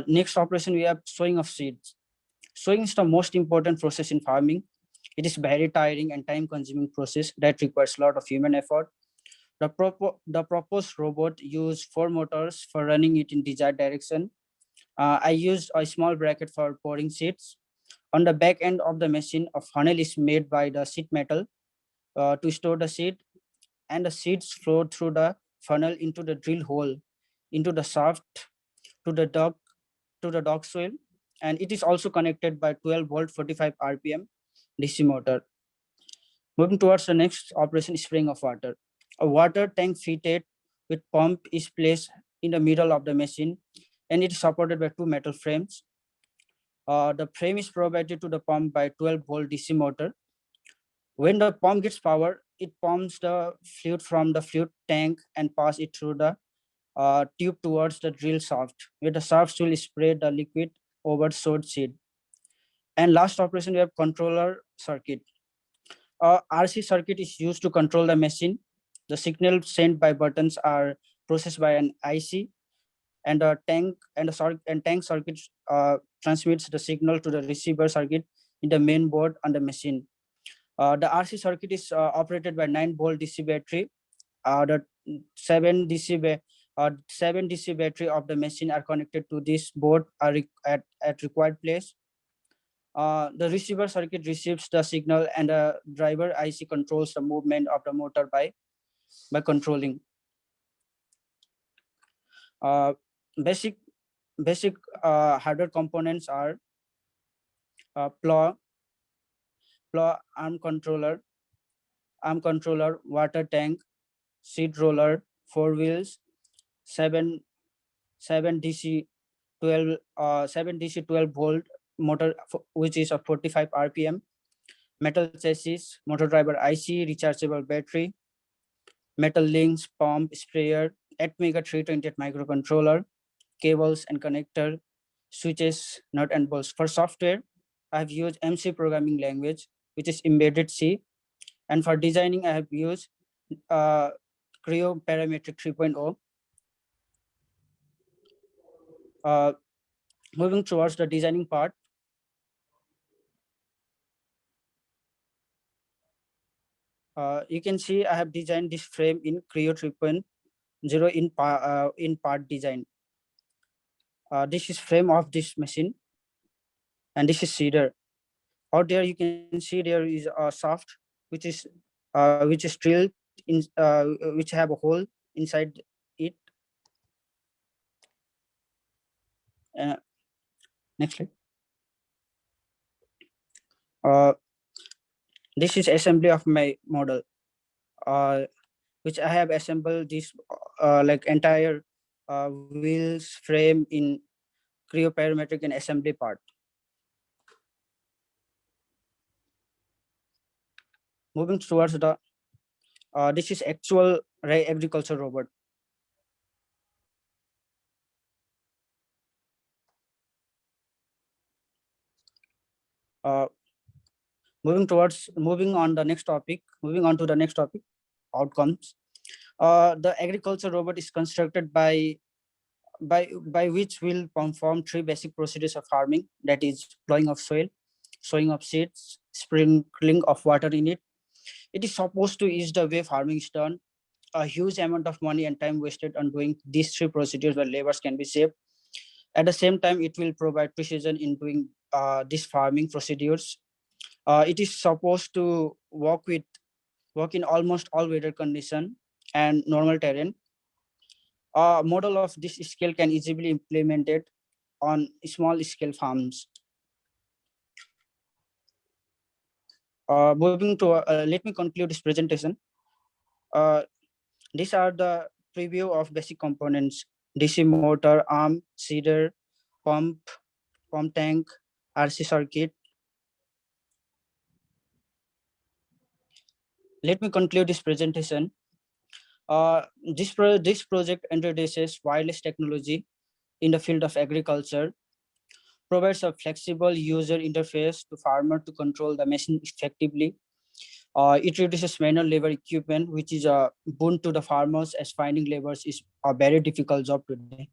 Speaker 10: Next operation, we have sowing of seeds. Sowing is the most important process in farming. It is very tiring and time-consuming process that requires a lot of human effort. The proposed robot used 4 motors for running it in desired direction. I used a small bracket for pouring seeds. On the back end of the machine, a funnel is made by the seed metal to store the seed, and the seeds flow through the funnel into the drill hole, into the shaft, to the dog soil, and it is also connected by 12 volt 45 rpm DC motor. Moving towards the next operation, spraying of water. A water tank fitted with pump is placed in the middle of the machine, and it is supported by 2 metal frames. The frame is provided to the pump by 12 volt DC motor. When the pump gets power, it pumps the fluid from the fluid tank and pass it through the tube towards the drill shaft, where the shaft will spray the liquid over sowed seed. And last operation, we have controller circuit. RC circuit is used to control the machine. The signal sent by buttons are processed by an IC, and the tank circuit transmits the signal to the receiver circuit in the main board on the machine. The RC circuit is operated by 9 volt DC battery. The 7 DC battery of the machine are connected to this board at required place. The receiver circuit receives the signal, and the driver IC controls the movement of the motor by controlling. Basic hardware components are plow, arm controller, water tank, seed roller, 4 wheels, 7 DC 12 volt motor, which is a 45 rpm, metal chassis, motor driver IC, rechargeable battery, metal links, pump, sprayer, Atmega 328 microcontroller, cables and connector, switches, nut and bolts. For software, I have used MC programming language, which is embedded C. And for designing, I have used Creo Parametric 3.0. Moving towards the designing part. You can see I have designed this frame in Creo 3.0 in part design. This is frame of this machine, and this is seeder. Out there you can see there is a shaft which is drilled in, which have a hole inside it. Next slide. This is assembly of my model, which I have assembled this like entire wheels frame in Creo Parametric and assembly part. Moving towards the this is actual agriculture robot. Moving on to the next topic, outcomes. The agriculture robot is constructed by which will perform 3 basic procedures of farming, that is plowing of soil, sowing of seeds, sprinkling of water in it. It is supposed to ease the way farming is done. A huge amount of money and time wasted on doing these 3 procedures where labors can be saved. At the same time, it will provide precision in doing these farming procedures. It is supposed to work with work in almost all weather condition and normal terrain. A model of this scale can easily be implemented on small scale farms. Moving to, let me conclude this presentation. These are the preview of basic components: DC motor, arm, seeder, pump, pump tank, RC circuit. Let me conclude this presentation. This project introduces wireless technology in the field of agriculture, provides a flexible user interface to farmer to control the machine effectively. It reduces manual labor equipment, which is a boon to the farmers, as finding laborers is a very difficult job today.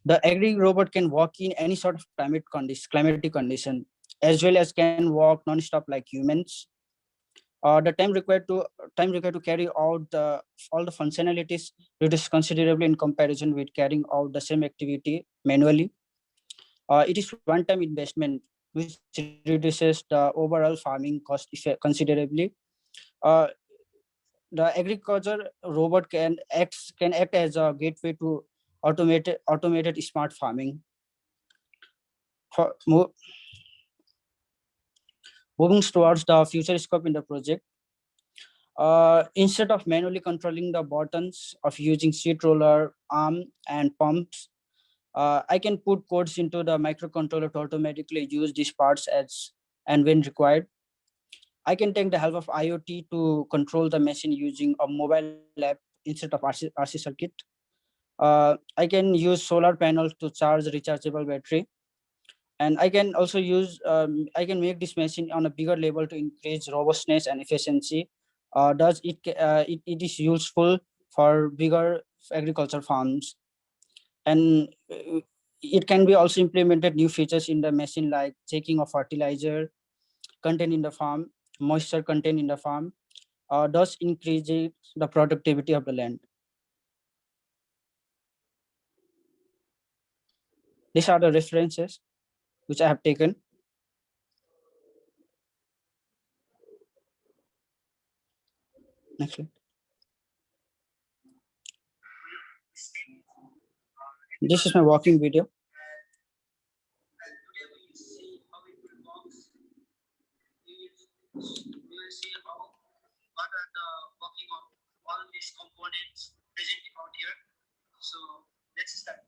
Speaker 10: The agri robot can work in any sort of climatic condition, as well as can walk non-stop like humans. The time required to carry out all the functionalities reduces considerably in comparison with carrying out the same activity manually. It is one-time investment which reduces the overall farming cost considerably. Uh, the agriculture robot can act as a gateway to automated smart farming. Moving towards the future scope in the project, instead of manually controlling the buttons of using seed roller, arm, and pumps, I can put codes into the microcontroller to automatically use these parts as and when required. I can take the help of IoT to control the machine using a mobile app instead of RC circuit. I can use solar panels to charge rechargeable battery. And I can also I can make this machine on a bigger level to increase robustness and efficiency. It is useful for bigger agriculture farms. And it can be also implemented new features in the machine like checking of fertilizer content in the farm, moisture content in the farm, thus increasing the productivity of the land. These are the references which I have taken. Next slide. This is my walking video. We will see what are the working of all these components present out here. So let's start.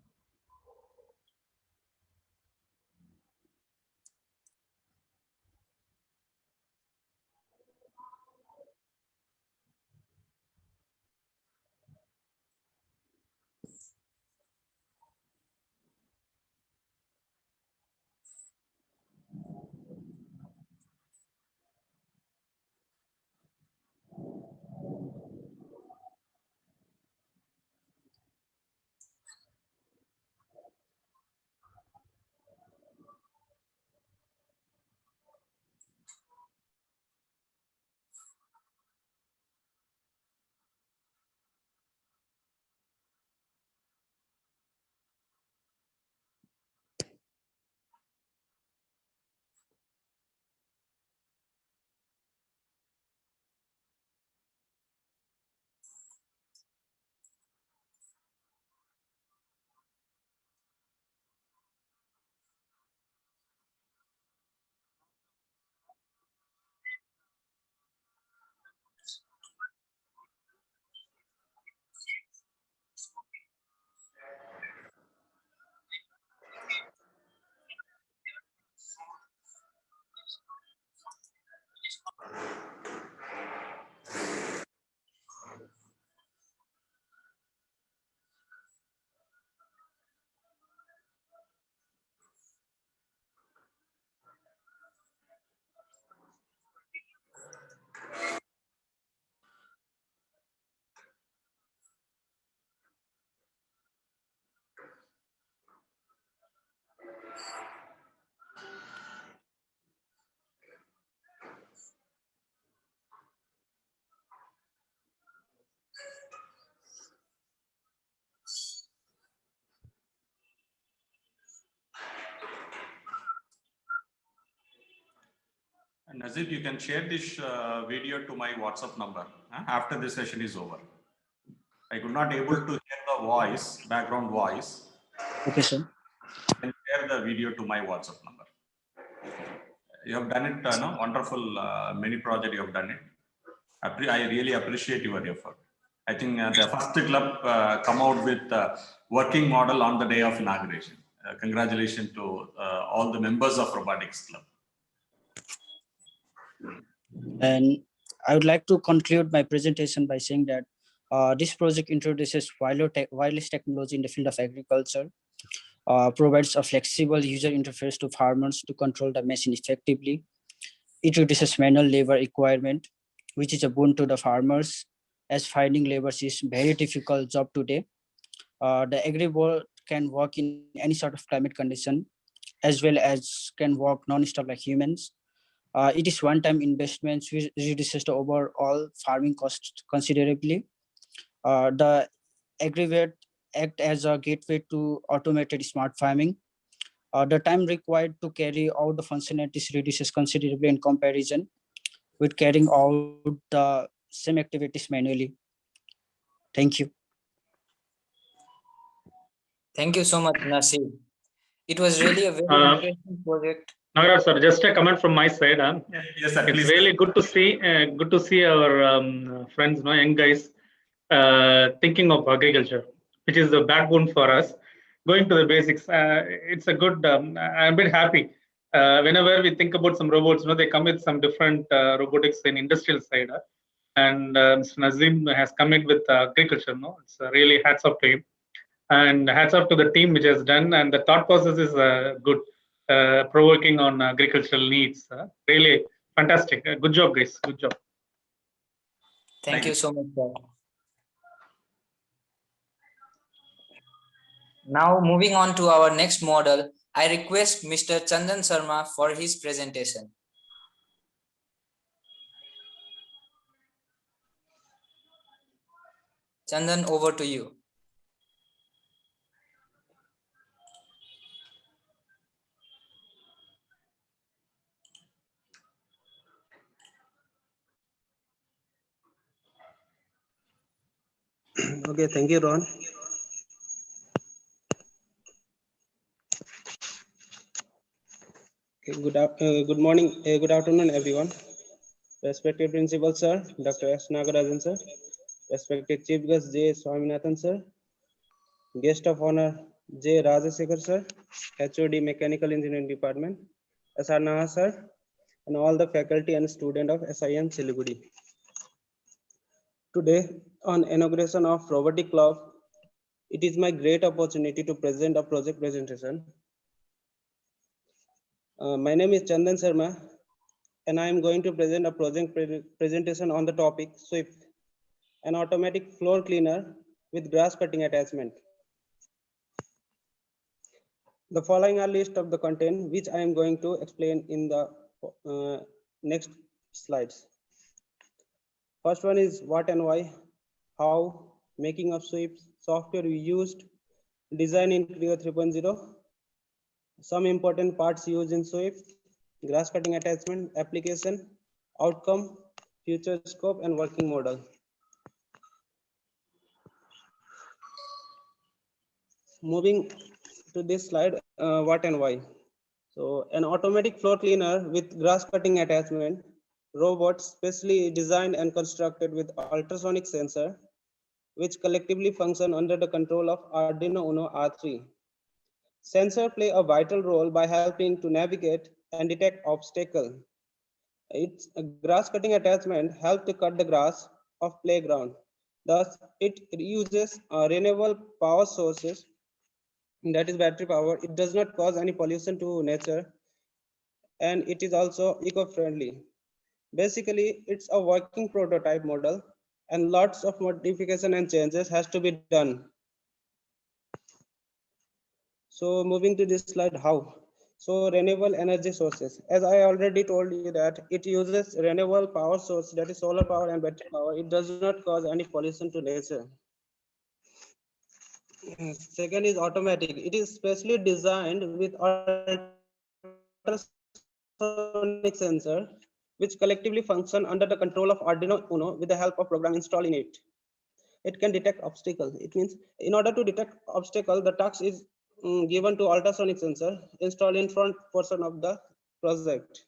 Speaker 1: Nazib, you can share this video to my WhatsApp number after the session is over. I could not able to hear the voice, background voice.
Speaker 10: Okay, sir.
Speaker 1: And share the video to my WhatsApp number. You have done it, no? Wonderful, many project you have done it. I really appreciate your effort. I think the first club come out with working model on the day of inauguration. Congratulations to all the members of Robotics Club.
Speaker 10: And I would like to conclude my presentation by saying that this project introduces wireless technology in the field of agriculture, provides a flexible user interface to farmers to control the machine effectively. It reduces manual labor requirement, which is a boon to the farmers, as finding laborers is very difficult job today. The AgriBot can work in any sort of climate condition, as well as can work non-stop like humans. It is one-time investments which reduces the overall farming cost considerably. The AgriBot act as a gateway to automated smart farming. The time required to carry out the functionalities reduces considerably in comparison with carrying out the same activities manually. Thank you.
Speaker 9: Thank you so much, Nasir. It was really a very interesting project.
Speaker 8: Nagaraj sir, just a comment from my side.
Speaker 1: Yes, sir,
Speaker 8: it's
Speaker 1: please.
Speaker 8: really good to see our friends, young guys, thinking of agriculture, which is the backbone for us. Going to the basics, it's a good. I'm a bit happy. Whenever we think about some robots, they come with some different robotics in industrial side, and Mr. Nazim has come in with agriculture. It's really hats off to him, and hats off to the team which has done. And the thought process is good, provoking on agricultural needs. Really fantastic. Good job, guys. Good job.
Speaker 9: Thank you so much, sir. Now, moving on to our next model, I request Mr. Chandan Sharma for his presentation. Chandan, over to you.
Speaker 11: Okay, thank you, Ron. Okay, good morning, good afternoon, everyone. Respected Principal Sir, Dr. S. Nagarajan Sir, respected Chief Guest J. Swaminathan Sir, Guest of Honor J. Rajasekhar Sir, HOD Mechanical Engineering Department, SR Naha Sir, and all the faculty and student of SIM Siliguri. Today, on inauguration of Robotic Club, it is my great opportunity to present a project presentation. My name is Chandan Sharma, and I am going to present a project presentation on the topic Swift, an automatic floor cleaner with grass cutting attachment. The following are list of the content which I am going to explain in the next slides. First one is what and why, how, making of Swift, software we used, design in Creo 3.0, some important parts used in Swift, grass cutting attachment, application, outcome, future scope, and working model. Moving to this slide, what and why. So an automatic floor cleaner with grass cutting attachment, robot specially designed and constructed with ultrasonic sensor, which collectively function under the control of Arduino Uno R3. Sensors play a vital role by helping to navigate and detect obstacles. Its grass cutting attachment helps to cut the grass of playground. Thus, it uses renewable power sources, that is battery power. It does not cause any pollution to nature, and it is also eco-friendly. Basically, it's a working prototype model, and lots of modification and changes has to be done. So moving to this slide, how? So renewable energy sources. As I already told you that it uses renewable power source, that is solar power and battery power. It does not cause any pollution to nature. Second is automatic. It is specially designed with ultrasonic sensor, which collectively function under the control of Arduino Uno with the help of program installed in it. It can detect obstacles. It means in order to detect obstacle, the task is given to ultrasonic sensor installed in front portion of the project.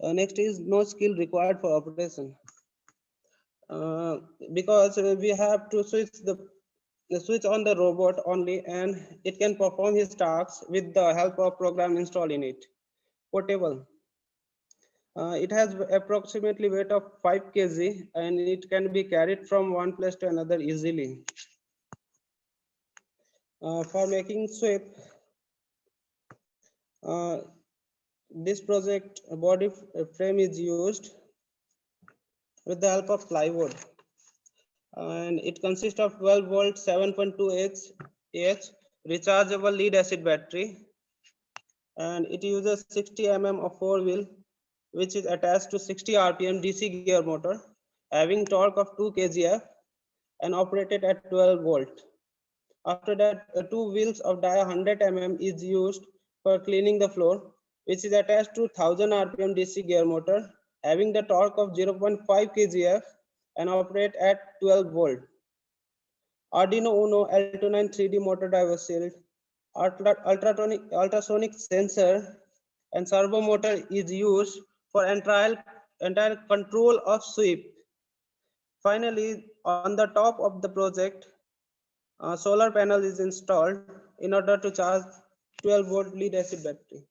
Speaker 11: Next is no skill required for operation. Because we have to switch on the robot only, and it can perform his tasks with the help of program installed in it. Portable. It has approximately weight of 5 kg and it can be carried from one place to another easily. For making sweep, this project body frame is used with the help of plywood, and it consists of 12 volt 7.2 Ah rechargeable lead acid battery, and it uses 60 mm of 4-wheel which is attached to 60 rpm DC gear motor having torque of 2 kgf and operated at 12 volt. After that, 2 wheels of dia 100 mm is used for cleaning the floor, which is attached to 1000 rpm DC gear motor having the torque of 0.5 kgf and operate at 12 volt. Arduino Uno L29 3D motor driver shield, ultrasonic sensor and servo motor is used for entire control of sweep. Finally, on the top of the project, a solar panel is installed in order to charge 12 volt lead acid battery.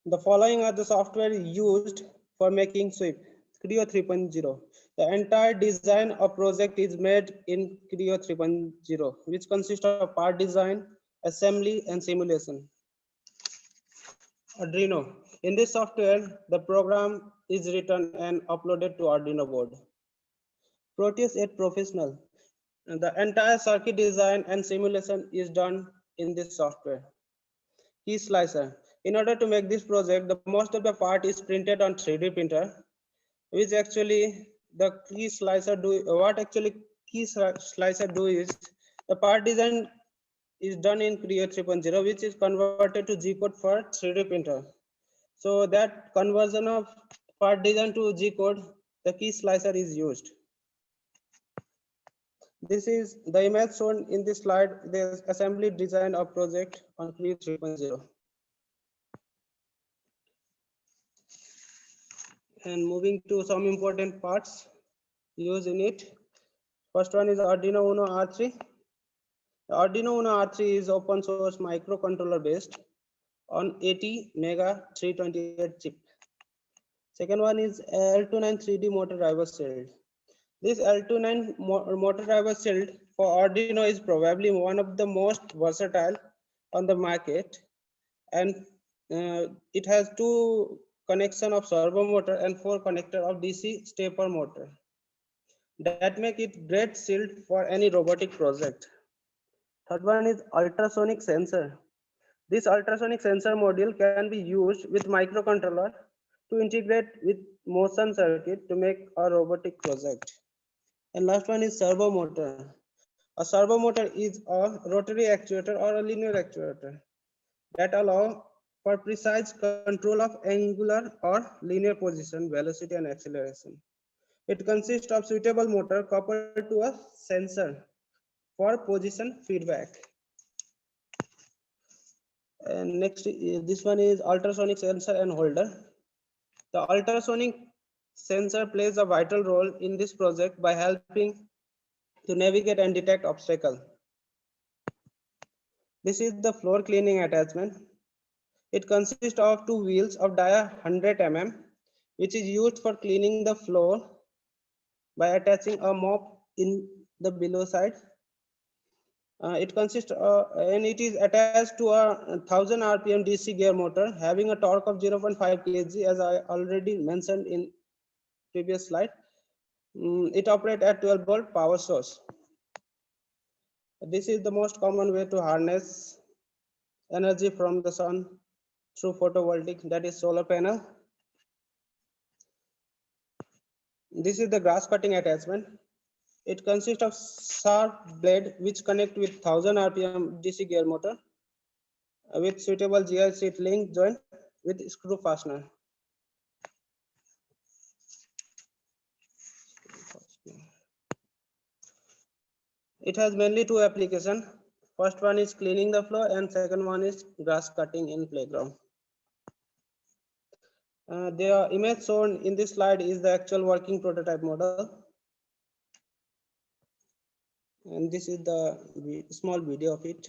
Speaker 11: The following are the software used for making sweep. Creo 3.0. The entire design of project is made in Creo 3.0, which consists of part design, assembly, and simulation. Arduino. In this software, the program is written and uploaded to Arduino board. Proteus 8 Professional. The entire circuit design and simulation is done in this software. Key slicer. In order to make this project, the most of the part is printed on 3D printer, which actually the key slicer do. What actually key slicer do is the part design is done in Creo 3.0, which is converted to G code for 3D printer. So that conversion of part design to G code, the key slicer is used. This is the image shown in this slide, the assembly design of project on Creo 3.0. And moving to some important parts used in it. First one is Arduino Uno R3. The Arduino Uno R3 is open source microcontroller based on 80 Mega 328 chip. Second one is L29 3D motor driver shield. This L29 motor driver shield for Arduino is probably one of the most versatile on the market, and it has 2 connection of servo motor and 4 connector of DC stepper motor that make it great shield for any robotic project. Third one is ultrasonic sensor. This ultrasonic sensor module can be used with microcontroller to integrate with motion circuit to make a robotic project. And last one is servo motor. A servo motor is a rotary actuator or a linear actuator that allow for precise control of angular or linear position, velocity, and acceleration. It consists of suitable motor coupled to a sensor for position feedback. And next, this one is ultrasonic sensor and holder. The ultrasonic sensor plays a vital role in this project by helping to navigate and detect obstacles. This is the floor cleaning attachment. It consists of 2 wheels of dia 100 mm, which is used for cleaning the floor by attaching a mop in the below side. It consists and it is attached to a 1000 rpm DC gear motor having a torque of 0.5 kg, as I already mentioned in previous slide. It operates at 12 volt power source. This is the most common way to harness energy from the sun through photovoltaic, that is solar panel. This is the grass cutting attachment. It consists of sharp blade which connect with 1000 rpm DC gear motor with suitable GI seat link joint with screw fastener. It has mainly two applications. First one is cleaning the floor and second one is grass cutting in playground. The image shown in this slide is the actual working prototype model. And this is the small video of it.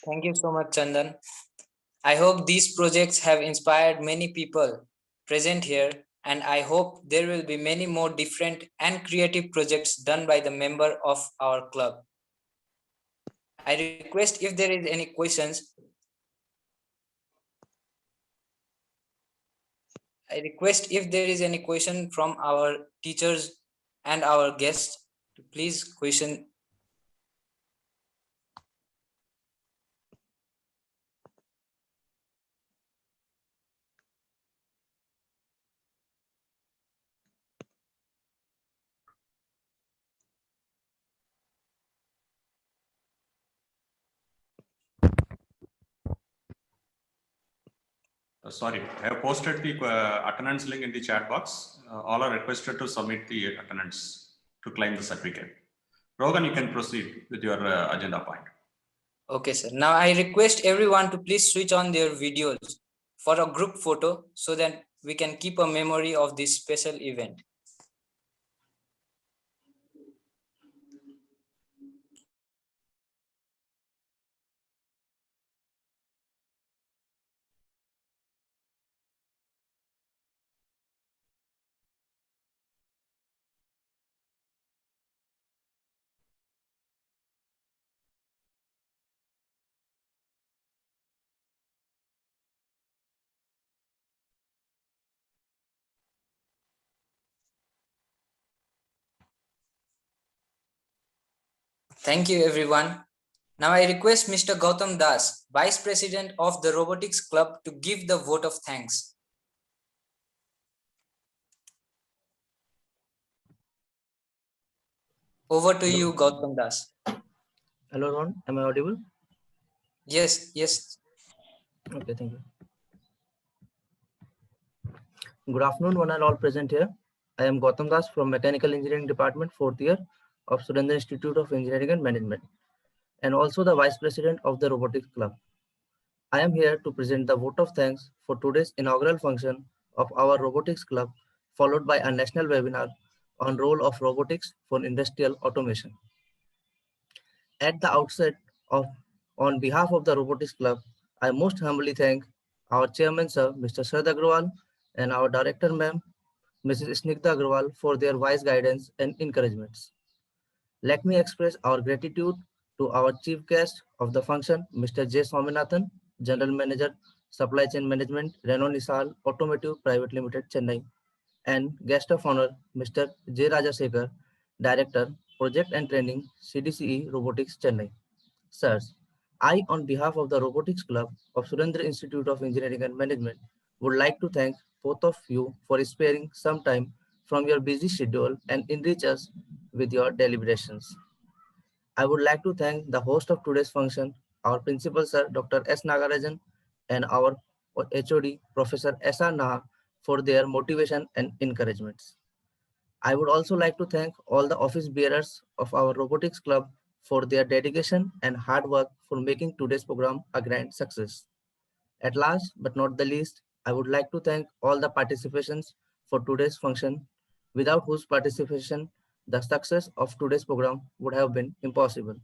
Speaker 9: Thank you so much, Chandan. I hope these projects have inspired many people present here, and I hope there will be many more different and creative projects done by the member of our club. I request if there is any questions. I request if there is any question from our teachers and our guests to please question.
Speaker 1: Sorry, I have posted the attendance link in the chat box. All are requested to submit the attendance to claim the certificate. Rogan, you can proceed with your agenda point.
Speaker 9: Okay, sir. Now I request everyone to please switch on their videos for a group photo so that we can keep a memory of this special event. Thank you, everyone. Now I request Mr. Gautam Das, Vice President of the Robotics Club, to give the vote of thanks. Over to you, Gautam Das.
Speaker 12: Hello, Ron. Am I audible?
Speaker 9: Yes, yes.
Speaker 12: Okay, thank you. Good afternoon, one and all present here. I am Gautam Das from Mechanical Engineering Department, 4th year of Surendra Institute of Engineering and Management, and also the Vice President of the Robotics Club. I am here to present the vote of thanks for today's inaugural function of our Robotics Club, followed by a national webinar on role of robotics for industrial automation. At the outset, on behalf of the Robotics Club, I most humbly thank our Chairman, Sir, Mr. Sharad Agrawal, and our Director, Ma'am, Mrs. Snigdha Agrawal, for their wise guidance and encouragements. Let me express our gratitude to our Chief Guest of the function, Mr. J. Swaminathan, General Manager, Supply Chain Management, Renault Nissan Automotive Private Limited, Chennai, and Guest of Honor, Mr. J. Rajasekhar, Director, Project and Training, CDCE Robotics, Chennai. Sirs, I, on behalf of the Robotics Club of Surendra Institute of Engineering and Management, would like to thank both of you for sparing some time from your busy schedule and enrich us with your deliberations. I would like to thank the host of today's function, our Principal Sir, Dr. S. Nagarajan, and our HOD, Professor S.R. Naha, for their motivation and encouragements. I would also like to thank all the office bearers of our Robotics Club for their dedication and hard work for making today's program a grand success. At last, but not the least, I would like to thank all the participations for today's function, without whose participation, the success of today's program would have been impossible.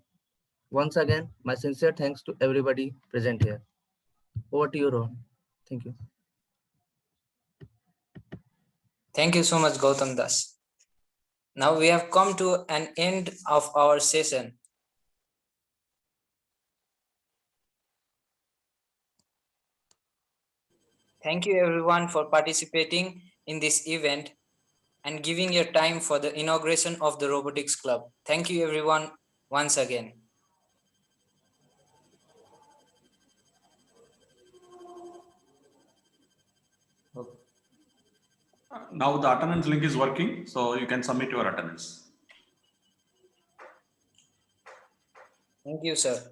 Speaker 12: Once again, my sincere thanks to everybody present here. Over to you, Rohan. Thank you.
Speaker 9: Thank you so much, Gautam Das. Now we have come to an end of our session. Thank you everyone for participating in this event and giving your time for the inauguration of the Robotics Club. Thank you everyone once again.
Speaker 1: Now the attendance link is working, so you can submit your attendance.
Speaker 9: Thank you, sir.